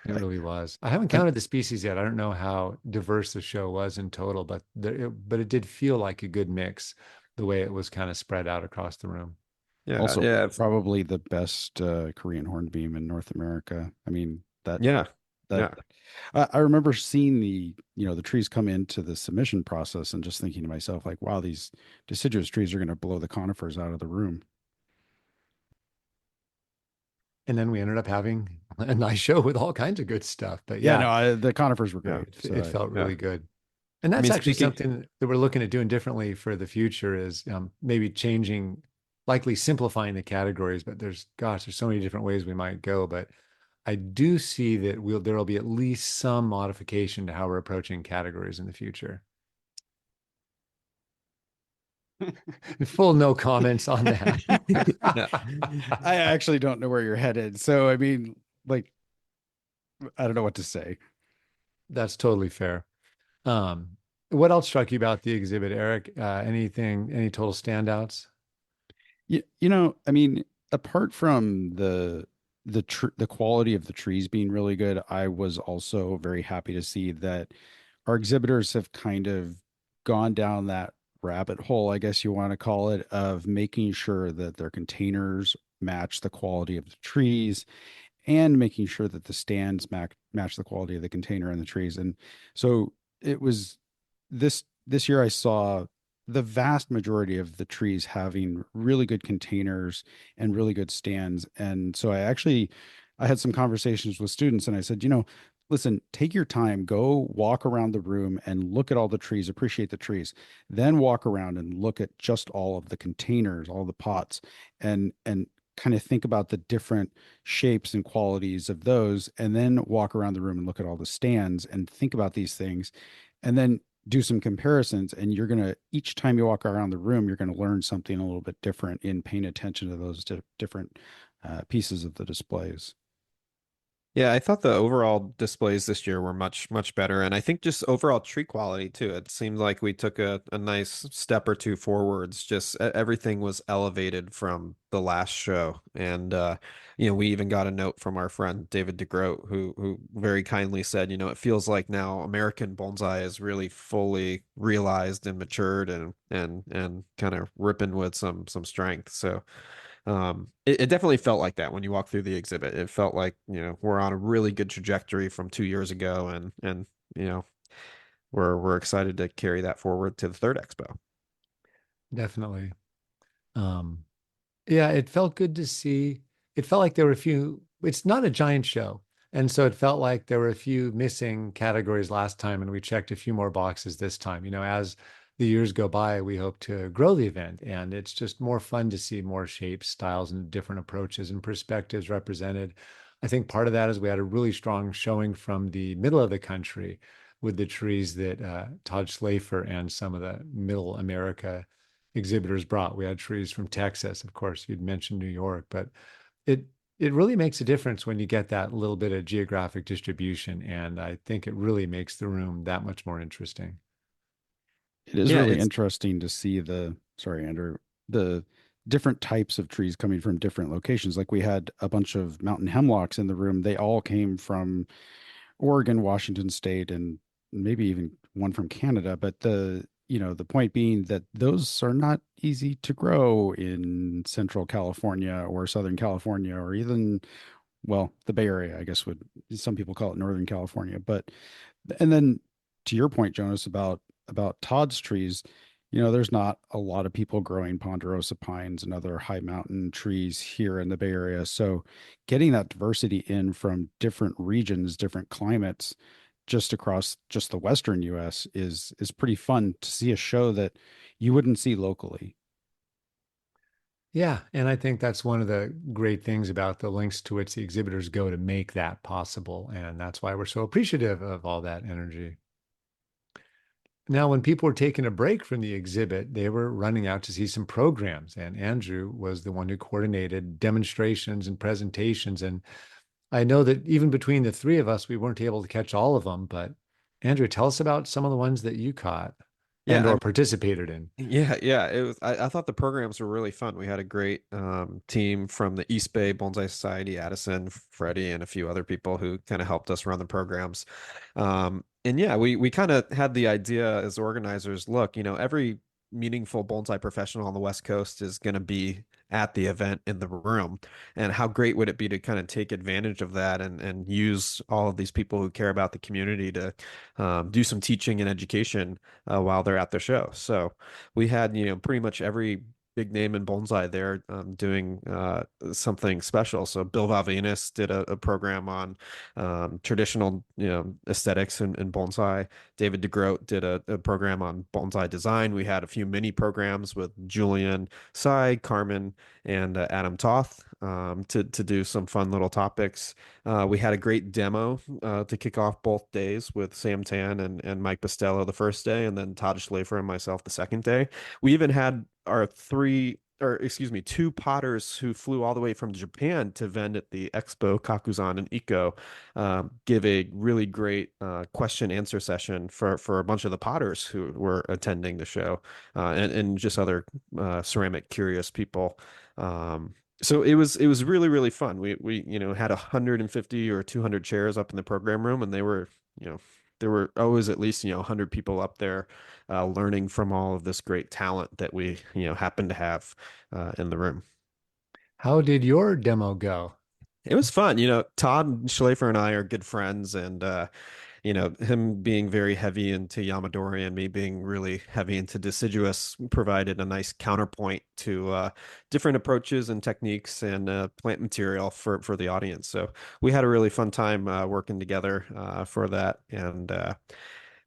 It I, really was. I haven't I, counted the species yet. I don't know how diverse the show was in total, but it did feel like a good mix the way it was kind of spread out across the room. Yeah, Also, yeah, probably the best Korean hornbeam in North America. I mean, yeah, that yeah. I remember seeing the trees come into the submission process and just thinking to myself, like, wow, these deciduous trees are going to blow the conifers out of the room. And then we ended up having a nice show with all kinds of good stuff. But Yeah, yeah, no, the conifers were Yeah, great. it felt yeah. really good. And I that's mean, actually speaking, something that we're looking at doing differently for the future is maybe changing, likely simplifying the categories. But there's so many different ways we might go. But I do see that there will be at least some modification to how we're approaching categories in the future. Full no comments on that. yeah. I actually don't know where you're headed. So, I mean, like, I don't know what to say. That's totally fair. Um, what else struck you about the exhibit, Eric? Any total standouts? I mean, apart from the quality of the trees being really good, I was also very happy to see that our exhibitors have kind of gone down that rabbit hole, I guess you want to call it, of making sure that their containers match the quality of the trees and making sure that the stands match the quality of the container and the trees. And so it was this year I saw the vast majority of the trees having really good containers and really good stands. And so I had some conversations with students and I said, listen, take your time, go walk around the room and look at all the trees, appreciate the trees, then walk around and look at just all of the containers, all the pots, and kind of think about the different shapes and qualities of those, and then walk around the room and look at all the stands and think about these things, and then do some comparisons. And each time you walk around the room, you're going to learn something a little bit different in paying attention to those different pieces of the displays. Yeah, I thought the overall displays this year were much, much better. And I think just overall tree quality too. It seemed like we took a nice step or two forwards. Just everything was elevated from the last show. And we even got a note from our friend David DeGroat, who very kindly said, it feels like now American bonsai is really fully realized and matured and kind of ripping with some strength. So it definitely felt like that when you walk through the exhibit. It felt like, we're on a really good trajectory from 2 years ago and you know, we're excited to carry that forward to the third expo. Definitely. Um, yeah, it felt good to see. It felt like there were a few, it's not a giant show. And so it felt like there were a few missing categories last time, and we checked a few more boxes this time. As the years go by, we hope to grow the event, and it's just more fun to see more shapes, styles, and different approaches and perspectives represented. I think part of that is we had a really strong showing from the middle of the country with the trees that Todd Schlafer and some of the middle America exhibitors brought. We had trees from Texas, of course, you'd mentioned New York, but it it really makes a difference when you get that little bit of geographic distribution, and I think it really makes the room that much more interesting. It is Yeah, really it's interesting to see sorry, Andrew, the different types of trees coming from different locations. Like we had a bunch of mountain hemlocks in the room. They all came from Oregon, Washington State, and maybe even one from Canada. But the point being that those are not easy to grow in Central California or Southern California or even, well, the Bay Area, I guess some people call it Northern California. But and then to your point, Jonas, about Todd's trees, there's not a lot of people growing ponderosa pines and other high mountain trees here in the Bay Area. So getting that diversity in from different regions, different climates, just across just the Western US is pretty fun to see a show that you wouldn't see locally. Yeah, and I think that's one of the great things about the links to which the exhibitors go to make that possible. And that's why we're so appreciative of all that energy. Now, when people were taking a break from the exhibit, they were running out to see some programs. And Andrew was the one who coordinated demonstrations and presentations. And I know that even between the three of us, we weren't able to catch all of them. But Andrew, tell us about some of the ones that you caught and Yeah, or participated in. yeah. It was. I thought the programs were really fun. We had a great team from the East Bay Bonsai Society, Addison, Freddie, and a few other people who kind of helped us run the programs. And yeah, we kind of had the idea as organizers, look, every meaningful bonsai professional on the West Coast is going to be at the event in the room. And how great would it be to kind of take advantage of that and use all of these people who care about the community to do some teaching and education while they're at the show. So we had, pretty much every big name in bonsai there doing something special. So Bill Valvinus did a program on traditional, aesthetics in bonsai. David DeGroat did a program on bonsai design. We had a few mini programs with Julian Sy, Carmen, and Adam Toth to do some fun little topics. We had a great demo to kick off both days with Sam Tan and Mike Costello the first day, and then Todd Schlafer and myself the second day. We even had our two potters who flew all the way from Japan to vend at the Expo Kakuzan and Eco, give a really great question answer session for a bunch of the potters who were attending the show, and just other ceramic curious people. So it was really really fun. We had 150 or 200 chairs up in the program room, and there were always at least 100 people up there learning from all of this great talent that we happen to have in the room. How did your demo go? It was fun. Todd Schlafer and I are good friends, and him being very heavy into Yamadori and me being really heavy into deciduous provided a nice counterpoint to different approaches and techniques and plant material for the audience. So we had a really fun time working together for that, and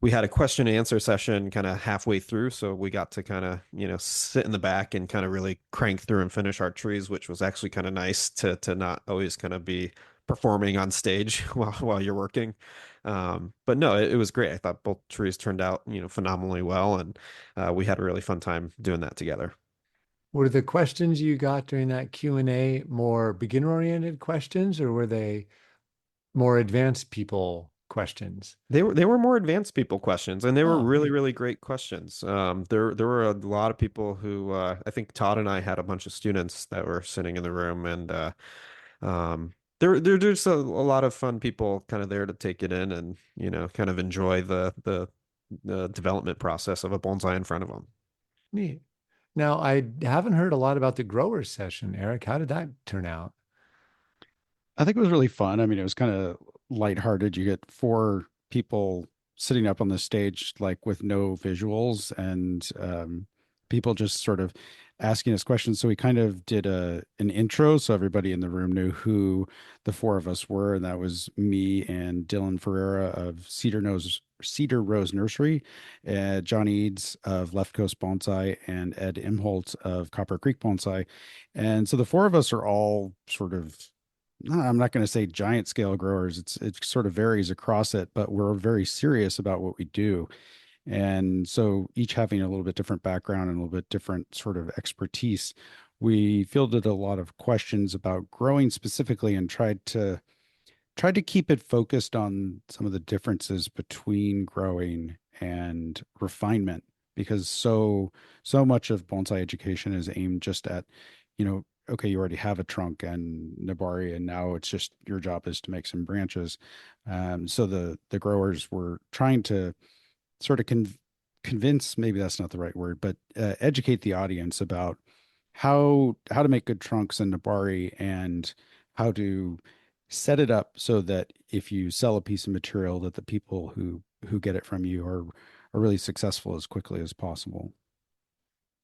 we had a question and answer session kind of halfway through, so we got to kind of sit in the back and kind of really crank through and finish our trees, which was actually kind of nice to not always kind of be performing on stage while you're working. But no, it was great. I thought both trees turned out phenomenally well, and we had a really fun time doing that together. Were the questions you got during that Q&A more beginner-oriented questions, or were they more advanced people questions? They were more advanced people questions, and they were Oh, really, neat. really great questions. There were a lot of people who I think Todd and I had a bunch of students that were sitting in the room, and there's just a lot of fun people kind of there to take it in and kind of enjoy the development process of a bonsai in front of them. Neat. Now, I haven't heard a lot about the growers session, Eric. How did that turn out? I think it was really fun. I mean, it was kind of lighthearted. You get four people sitting up on the stage, like with no visuals, and people just sort of asking us questions. So we kind of did an intro, so everybody in the room knew who the four of us were, and that was me and Dylan Ferreira of Cedar Rose Nursery, John Eads of Left Coast Bonsai, and Ed Imholt of Copper Creek Bonsai. And so the four of us are all sort of, I'm not going to say giant scale growers. It sort of varies across it, but we're very serious about what we do. And so each having a little bit different background and a little bit different sort of expertise, we fielded a lot of questions about growing specifically and tried to keep it focused on some of the differences between growing and refinement, because so much of bonsai education is aimed just at, okay, you already have a trunk and nabari, and now it's just your job is to make some branches. So the growers were trying to sort of convince, maybe that's not the right word, but educate the audience about how to make good trunks in nabari, and how to set it up so that if you sell a piece of material, that the people who get it from you are really successful as quickly as possible.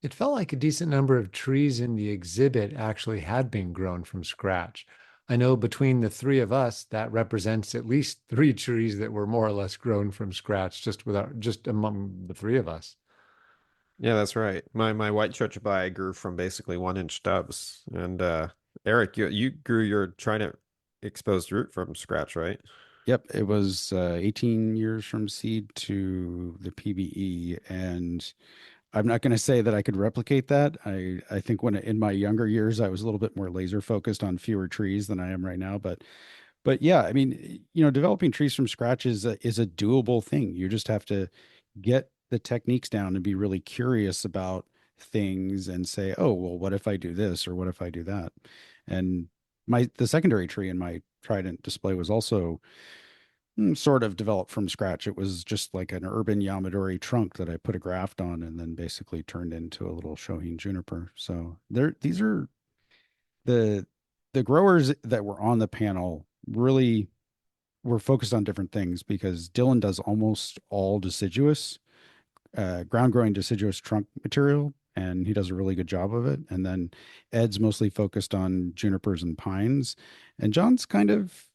It felt like a decent number of trees in the exhibit actually had been grown from scratch. I know between the three of us, that represents at least three trees that were more or less grown from scratch, just among the three of us. Yeah, that's right. My white chochabai grew from basically 1 inch stubs. And Eric, you grew your trident exposed root from scratch, right? Yep, it was 18 years from seed to the PBE, and I'm not going to say that I could replicate that. I think when in my younger years I was a little bit more laser focused on fewer trees than I am right now, but yeah, I mean, developing trees from scratch is a doable thing. You just have to get the techniques down and be really curious about things and say, "Oh, well, what if I do this or what if I do that?" And my the secondary tree in my Trident display was also sort of developed from scratch. It was just like an urban Yamadori trunk that I put a graft on and then basically turned into a little Shohin juniper. So these are the the growers that were on the panel really were focused on different things because Dylan does almost all deciduous, ground growing deciduous trunk material, and he does a really good job of it. And then Ed's mostly focused on junipers and pines, and John's kind of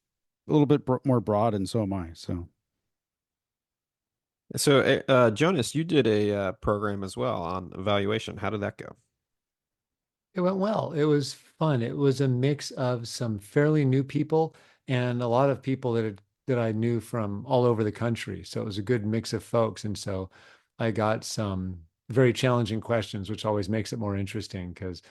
a little bit more broad, and so am I. So So, Jonas, you did a program as well on evaluation. How did that go? It went well. It was fun. It was a mix of some fairly new people and a lot of people that I knew from all over the country. So it was a good mix of folks. And so I got some very challenging questions, which always makes it more interesting because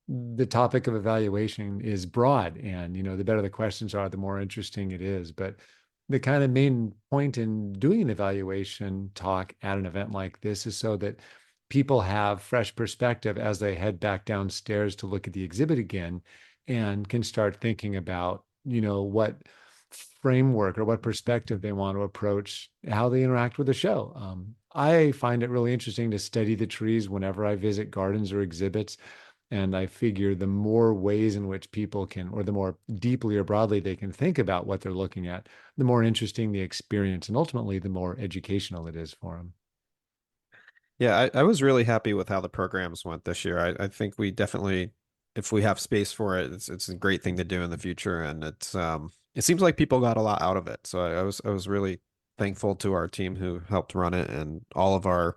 the topic of evaluation is broad. And, the better the questions are, the more interesting it is. But the kind of main point in doing an evaluation talk at an event like this is so that people have fresh perspective as they head back downstairs to look at the exhibit again and can start thinking about, what framework or what perspective they want to approach how they interact with the show. I find it really interesting to study the trees whenever I visit gardens or exhibits. And I figure the more ways in which people can, or the more deeply or broadly they can think about what they're looking at, the more interesting the experience and ultimately the more educational it is for them. Yeah, I was really happy with how the programs went this year. I think we definitely, if we have space for it, it's a great thing to do in the future, and it seems like people got a lot out of it. So I was really thankful to our team who helped run it and all of our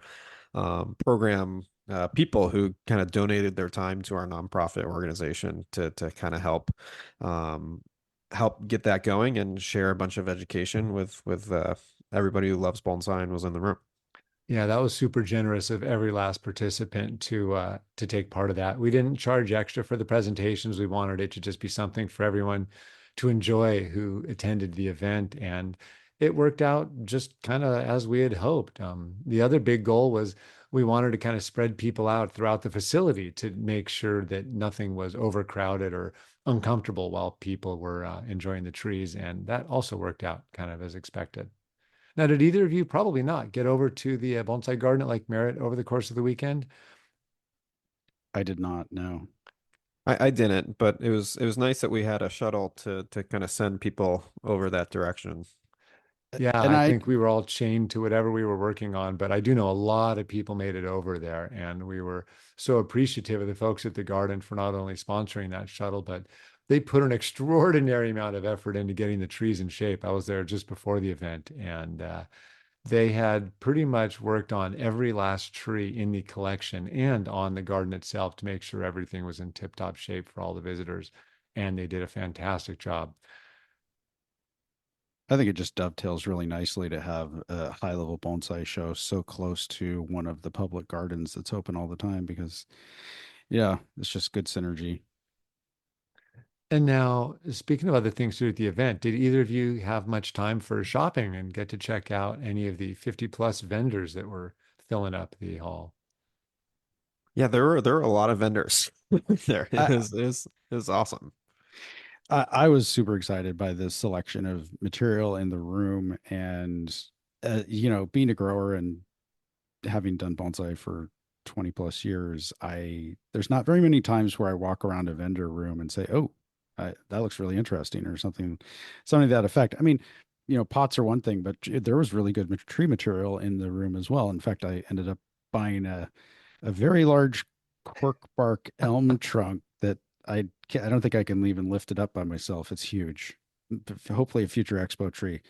program people who kind of donated their time to our nonprofit organization to kind of um, help get that going and share a bunch of education with everybody who loves bonsai and was in the room. Yeah, that was super generous of every last participant to take part of that. We didn't charge extra for the presentations. We wanted it to just be something for everyone to enjoy who attended the event, and it worked out just kind of as we had hoped. The other big goal was we wanted to kind of spread people out throughout the facility to make sure that nothing was overcrowded or uncomfortable while people were enjoying the trees, and that also worked out kind of as expected. Now, did either of you, probably not, get over to the bonsai garden at Lake Merritt over the course of the weekend? I did not know. I didn't, but it was nice that we had a shuttle to kind of send people over that direction. Yeah, And I I think we were all chained to whatever we were working on, but I do know a lot of people made it over there, and we were so appreciative of the folks at the garden for not only sponsoring that shuttle, but they put an extraordinary amount of effort into getting the trees in shape. I was there just before the event, and they had pretty much worked on every last tree in the collection and on the garden itself to make sure everything was in tip-top shape for all the visitors. And they did a fantastic job. I think it just dovetails really nicely to have a high level bonsai show so close to one of the public gardens that's open all the time because yeah, it's just good synergy. And now, speaking of other things to do at the event, did either of you have much time for shopping and get to check out any of the 50 plus vendors that were filling up the hall? Yeah, there were a lot of vendors there. It I, was it was it was awesome. I was super excited by the selection of material in the room and being a grower and having done bonsai for 20 plus years, there's not very many times where I walk around a vendor room and say, "Oh, that looks really interesting," or something to that effect. I mean, pots are one thing, but there was really good tree material in the room as well. In fact, I ended up buying a very large cork bark elm trunk that I don't think I can even lift it up by myself. It's huge. Hopefully, a future expo tree.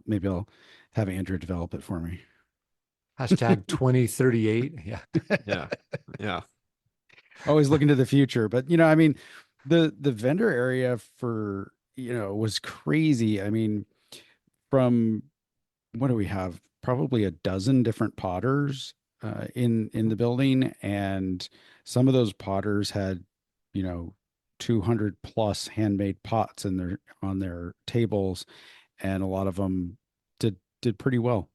Maybe I'll have Andrew develop it for me. Hashtag 2038. Yeah. Yeah. Yeah. Always looking to the future. But I mean, the vendor area for, was crazy. I mean, from what do we have? Probably a dozen different potters in the building, and some of those potters had, you know, 200 plus handmade pots in their on their tables, and a lot of them did pretty well.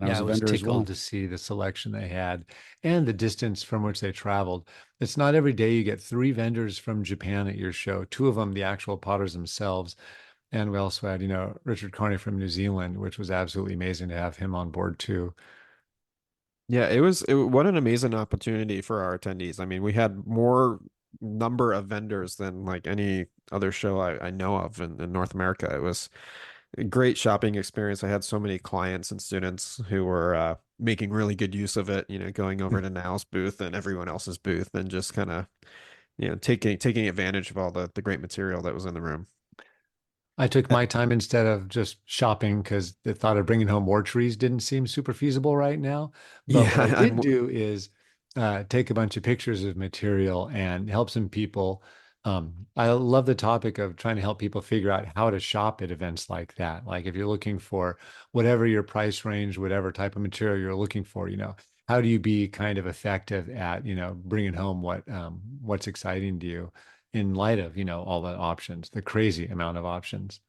And I Yeah, was I a was vendor as tickled well. to see the selection they had and the distance from which they traveled. It's not every day you get three vendors from Japan at your show, two of them the actual potters themselves. And we also had, Richard Carney from New Zealand, which was absolutely amazing to have him on board too. Yeah, what an amazing opportunity for our attendees. I mean, we had more number of vendors than like any other show I know of in North America. It was a great shopping experience. I had so many clients and students who were making really good use of it, going over to Now's booth and everyone else's booth and just kind of, taking advantage of all the great material that was in the room. I took Uh, my time instead of just shopping because the thought of bringing home more trees didn't seem super feasible right now. But Yeah, what I did I'm do is take a bunch of pictures of material and help some people. I love the topic of trying to help people figure out how to shop at events like that. Like if you're looking for whatever your price range, whatever type of material you're looking for, how do you be kind of effective at, bringing home what's exciting to you in light of, all the options, the crazy amount of options.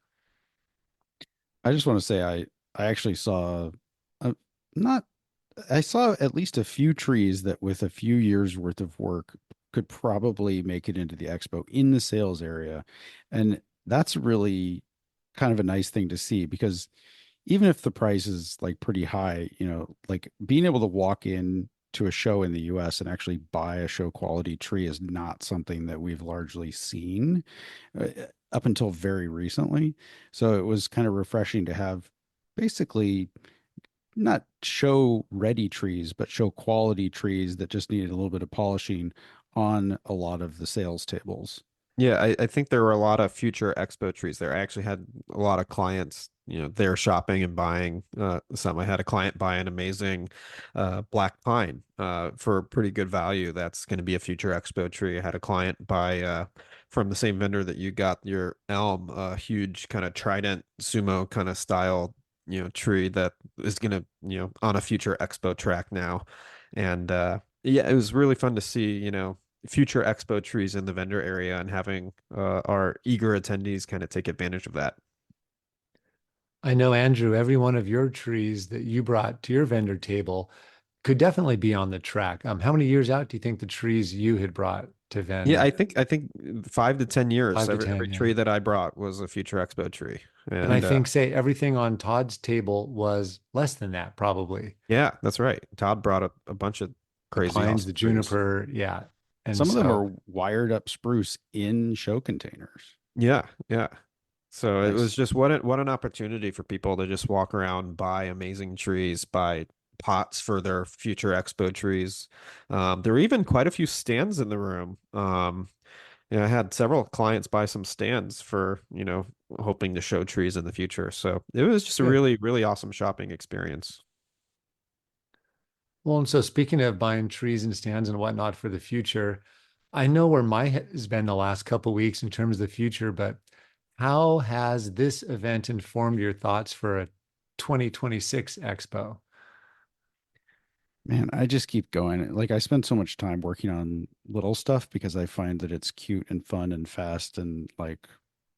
I just want to say I actually saw a, not I saw at least a few trees that with a few years worth of work could probably make it into the expo in the sales area. And that's really kind of a nice thing to see because even if the price is like pretty high, like being able to walk in to a show in the US and actually buy a show quality tree is not something that we've largely seen uh, up until very recently. So it was kind of refreshing to have basically not show ready trees, but show quality trees that just needed a little bit of polishing on a lot of the sales tables. Yeah, I think there were a lot of future expo trees there. I actually had a lot of clients, there shopping and buying some. I had a client buy an amazing black pine for a pretty good value. That's going to be a future expo tree. I had a client buy from the same vendor that you got your elm, a huge kind of trident sumo kind of style, tree that is going to, on a future expo track now. And yeah, it was really fun to see, future expo trees in the vendor area and having our eager attendees kind of take advantage of that. I know, Andrew, every one of your trees that you brought to your vendor table could definitely be on the track. How many years out do you think the trees you had brought to Yeah, vend? I think 5 to 10 years, Five to every 10, yeah. tree that I brought was a future expo tree. And I And think, say, everything on Todd's table was less than that, probably. yeah, that's right. Todd brought a bunch of The crazy pines, awesome the trees. juniper, yeah. And Some of them so, were wired up spruce in show containers. Yeah, yeah. So it was nice. just what an opportunity for people to just walk around, buy amazing trees, buy pots for their future expo trees. There were even quite a few stands in the room. I had several clients buy some stands for, hoping to show trees in the future. So it was just a Good. really, really awesome shopping experience. Well, and so speaking of buying trees and stands and whatnot for the future, I know where my head has been the last couple weeks in terms of the future, but how has this event informed your thoughts for a 2026 Expo? Man, I just keep going. Like I spend so much time working on little stuff because I find that it's cute and fun and fast and like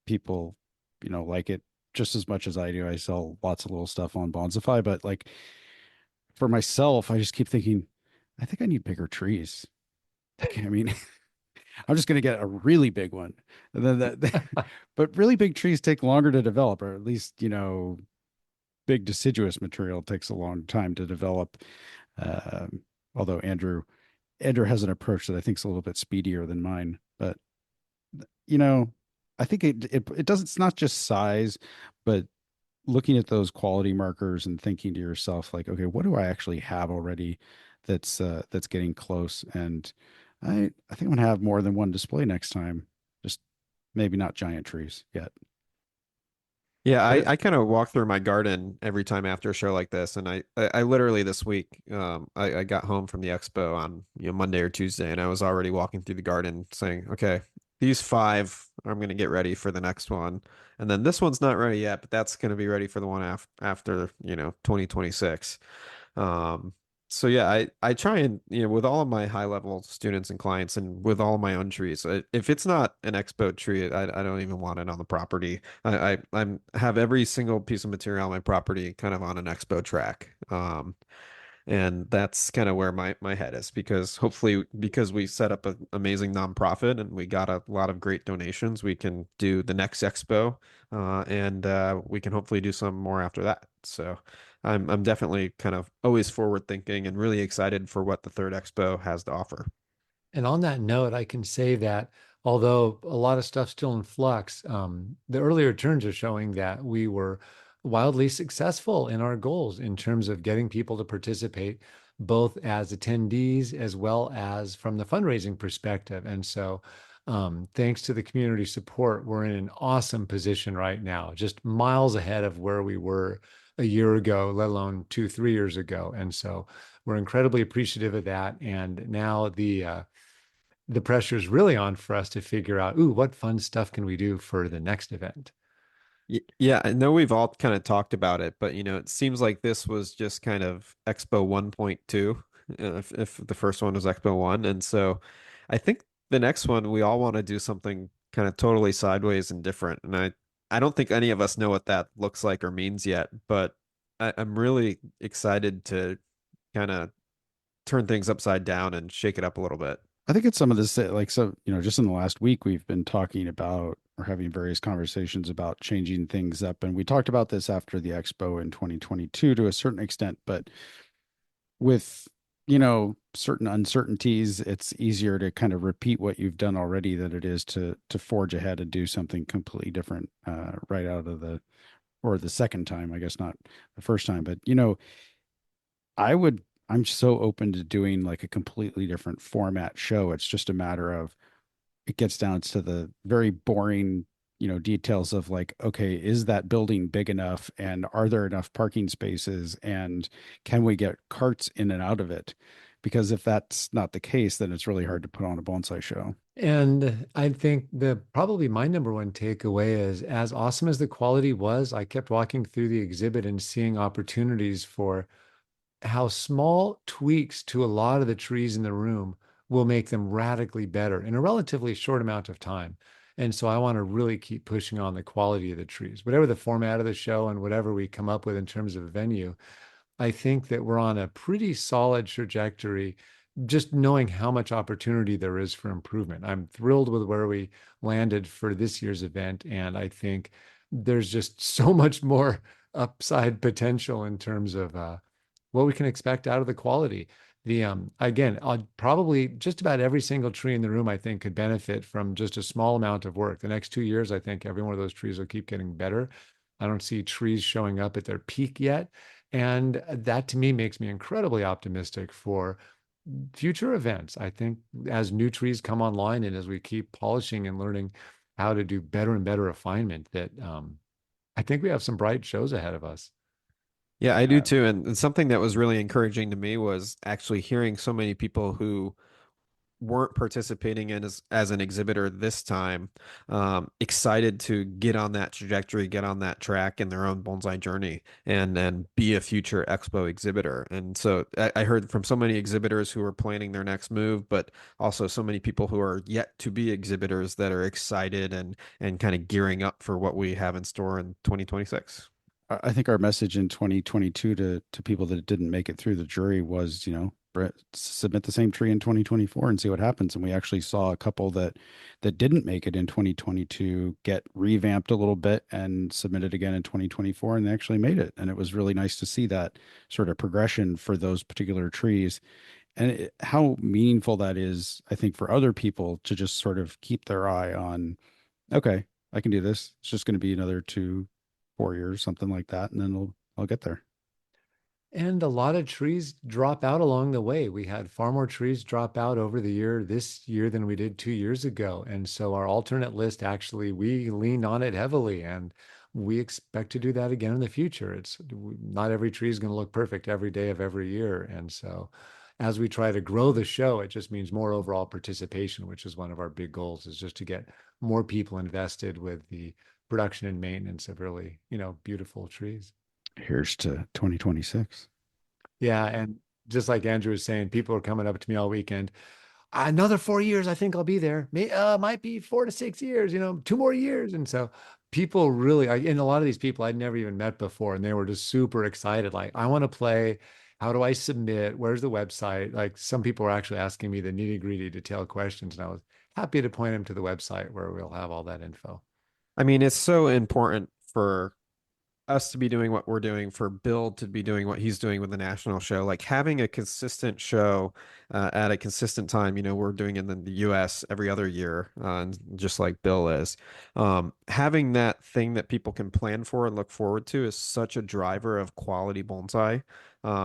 people, like it just as much as I do. I sell lots of little stuff on Bonsai, but like for myself, I just keep thinking, I think I need bigger trees. Like, I mean, I'm just going to get a really big one. And then but really big trees take longer to develop, or at least, big deciduous material takes a long time to develop. Although Andrew has an approach that I think is a little bit speedier than mine, but you know, I think it does. It's not just size, but looking at those quality markers and thinking to yourself, like, okay, what do I actually have already that's getting close? And I think I'm gonna have more than one display next time. Just maybe not giant trees yet. Yeah, What I kind of walk through my garden every time after a show like this, and I literally this week, I got home from the expo on Monday or Tuesday, and I was already walking through the garden saying, okay, these five I'm going to get ready for the next one, and then this one's not ready yet, but that's going to be ready for the one after 2026. Um, so yeah, I try and with all of my high level students and clients and with all of my own trees, if it's not an expo tree, I don't even want it on the property. I'm have every single piece of material on my property kind of on an expo track. And that's kind of where my head is because hopefully because we set up an amazing nonprofit and we got a lot of great donations, we can do the next expo, and we can hopefully do some more after that. So I'm definitely kind of always forward thinking and really excited for what the third expo has to offer. And on that note, I can say that although a lot of stuff's still in flux, the early returns are showing that we were wildly successful in our goals in terms of getting people to participate, both as attendees as well as from the fundraising perspective. And so, thanks to the community support, we're in an awesome position right now, just miles ahead of where we were a year ago, let alone 2, 3 years ago. And so, we're incredibly appreciative of that. And now the pressure is really on for us to figure out, ooh, what fun stuff can we do for the next event? Yeah, I know we've all kind of talked about it, but it seems like this was just kind of Expo 1.2, if the first one was Expo 1. And so I think the next one we all want to do something kind of totally sideways and different. And I don't think any of us know what that looks like or means yet, but I'm really excited to kind of turn things upside down and shake it up a little bit. I think it's some of this, like, so, just in the last week, we've been talking about or having various conversations about changing things up. And we talked about this after the expo in 2022 to a certain extent, but with, certain uncertainties, it's easier to kind of repeat what you've done already than it is to forge ahead and do something completely different, right out of or the second time, I guess not the first time, but, I would, I'm so open to doing like a completely different format show. It's just a matter of it gets down to the very boring, details of like, okay, is that building big enough? And are there enough parking spaces? And can we get carts in and out of it? Because if that's not the case, then it's really hard to put on a bonsai show. And I think the probably my number one takeaway is as awesome as the quality was, I kept walking through the exhibit and seeing opportunities for how small tweaks to a lot of the trees in the room will make them radically better in a relatively short amount of time. And so I want to really keep pushing on the quality of the trees, whatever the format of the show and whatever we come up with in terms of a venue. I think that we're on a pretty solid trajectory, just knowing how much opportunity there is for improvement. I'm thrilled with where we landed for this year's event. And I think there's just so much more upside potential in terms of what we can expect out of the quality. The again, probably just about every single tree in the room, I think, could benefit from just a small amount of work. The next 2 years, I think every one of those trees will keep getting better. I don't see trees showing up at their peak yet. And that to me makes me incredibly optimistic for future events. I think as new trees come online and as we keep polishing and learning how to do better and better refinement, that I think we have some bright shows ahead of us. Yeah, I do too. And something that was really encouraging to me was actually hearing so many people who weren't participating in as an exhibitor this time, excited to get on that trajectory, get on that track in their own bonsai journey, and be a future expo exhibitor. And so I heard from so many exhibitors who are planning their next move, but also so many people who are yet to be exhibitors that are excited and kind of gearing up for what we have in store in 2026. I think our message in 2022 to people that didn't make it through the jury was, submit the same tree in 2024 and see what happens. And we actually saw a couple that didn't make it in 2022 get revamped a little bit and submitted again in 2024, and they actually made it. And it was really nice to see that sort of progression for those particular trees. And how meaningful that is, I think, for other people to just sort of keep their eye on, okay, I can do this. It's just going to be another 2, 4 years, something like that, and then I'll get there. And a lot of trees drop out along the way. We had far more trees drop out over the year this year than we did 2 years ago. And so our alternate list actually, we leaned on it heavily. And we expect to do that again in the future. It's not every tree is going to look perfect every day of every year. And so as we try to grow the show, it just means more overall participation, which is one of our big goals, is just to get more people invested with the production and maintenance of really, beautiful trees. Here's to 2026. Yeah. And just like Andrew was saying, people are coming up to me all weekend. Another 4 years, I think I'll be there. Might be 4 to 6 years, 2 more years. And so people really, and a lot of these people I'd never even met before, and they were just super excited. Like, I want to play. How do I submit? Where's the website? Like, some people were actually asking me the nitty-gritty detailed questions, and I was happy to point them to the website where we'll have all that info. I mean, it's so important for us to be doing what we're doing, for Bill to be doing what he's doing with the national show, like having a consistent show at a consistent time. We're doing it in the US every other year, and just like Bill is. Having that thing that people can plan for and look forward to is such a driver of quality bonsai.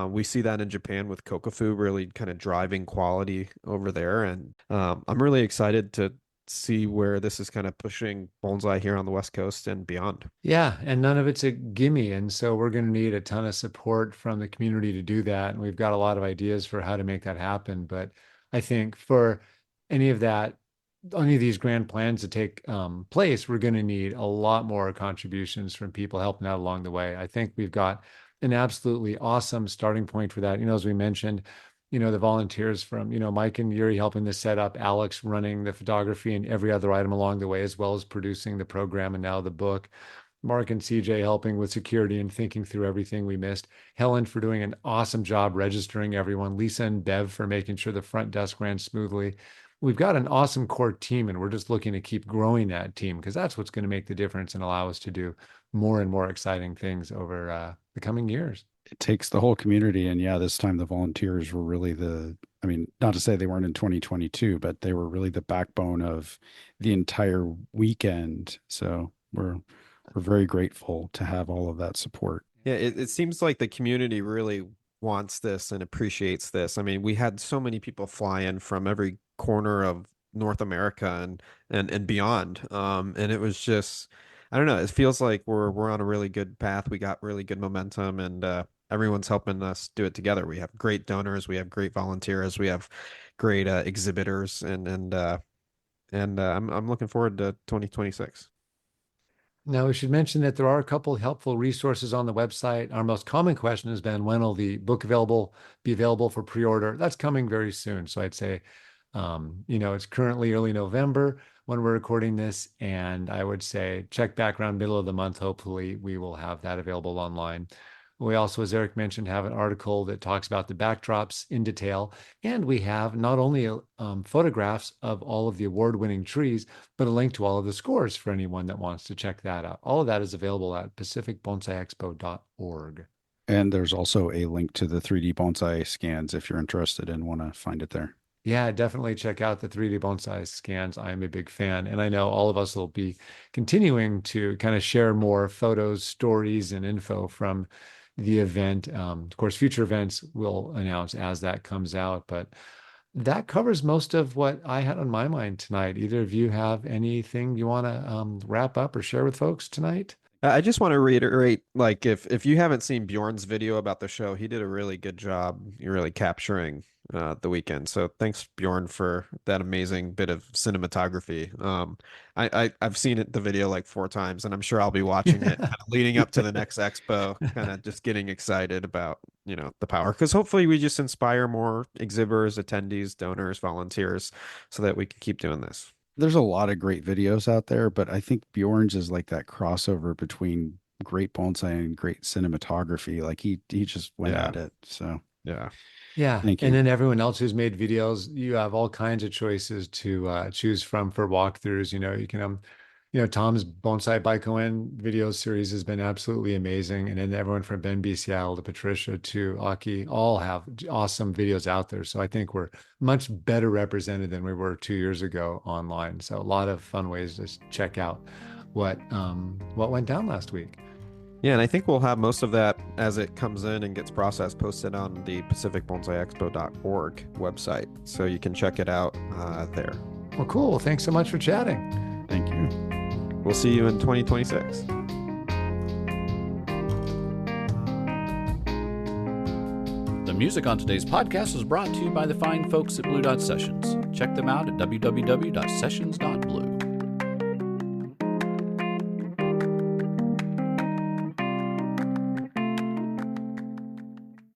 We see that in Japan with Kokofu really kind of driving quality over there. And I'm really excited to see where this is kind of pushing bonsai here on the West Coast and beyond. Yeah, and none of it's a gimme. And so we're going to need a ton of support from the community to do that. And we've got a lot of ideas for how to make that happen. But I think for any of that, any of these grand plans to take place, we're going to need a lot more contributions from people helping out along the way. I think we've got an absolutely awesome starting point for that. As we mentioned, the volunteers from, Mike and Yuri helping to set up, Alex running the photography and every other item along the way, as well as producing the program and now the book. Mark and CJ helping with security and thinking through everything we missed. Helen for doing an awesome job registering everyone. Lisa and Bev for making sure the front desk ran smoothly. We've got an awesome core team, and we're just looking to keep growing that team because that's what's going to make the difference and allow us to do more and more exciting things over the coming years. It takes the whole community. And yeah, this time the volunteers were really I mean, not to say they weren't in 2022, but they were really the backbone of the entire weekend. So we're very grateful to have all of that support. Yeah, it seems like the community really wants this and appreciates this. I mean, we had so many people fly in from every corner of North America and beyond. And it was just, I don't know, it feels like we're on a really good path. We got really good momentum, and everyone's helping us do it together. We have great donors, we have great volunteers, we have great exhibitors, and I'm looking forward to 2026. Now, we should mention that there are a couple of helpful resources on the website. Our most common question has been, when will the book be available for pre-order? That's coming very soon. So I'd say, it's currently early November when we're recording this, and I would say check back around middle of the month. Hopefully, we will have that available online. We also, as Eric mentioned, have an article that talks about the backdrops in detail. And we have not only photographs of all of the award-winning trees, but a link to all of the scores for anyone that wants to check that out. All of that is available at pacificbonsaiexpo.org. And there's also a link to the 3D bonsai scans if you're interested and want to find it there. Yeah, definitely check out the 3D bonsai scans. I am a big fan. And I know all of us will be continuing to kind of share more photos, stories, and info from the event. Of course, future events we'll announce as that comes out, but that covers most of what I had on my mind tonight. Either of you have anything you want to wrap up or share with folks tonight? I just want to reiterate, like, if you haven't seen Bjorn's video about the show, he did a really good job really capturing the weekend. So thanks, Bjorn, for that amazing bit of cinematography. I've seen the video like 4 times, and I'm sure I'll be watching it kind of leading up to the next expo, kind of just getting excited about, the power. Because hopefully we just inspire more exhibitors, attendees, donors, volunteers, so that we can keep doing this. There's a lot of great videos out there, but I think Bjorn's is like that crossover between great bonsai and great cinematography. Like he just went at it. So yeah. Yeah. Thank you. And then everyone else who's made videos, you have all kinds of choices to choose from for walkthroughs. You can Tom's Bonsai Baikoen video series has been absolutely amazing. And then everyone from Ben B. Seattle to Patricia to Aki all have awesome videos out there. So I think we're much better represented than we were 2 years ago online. So a lot of fun ways to check out what went down last week. Yeah, and I think we'll have most of that as it comes in and gets processed posted on the pacificbonsaiexpo.org website. So you can check it out there. Well, cool. Thanks so much for chatting. Thank you. We'll see you in 2026. music on today's podcast was brought to you by the fine folks at Blue Dot Sessions. Check them out at www.sessions.blue.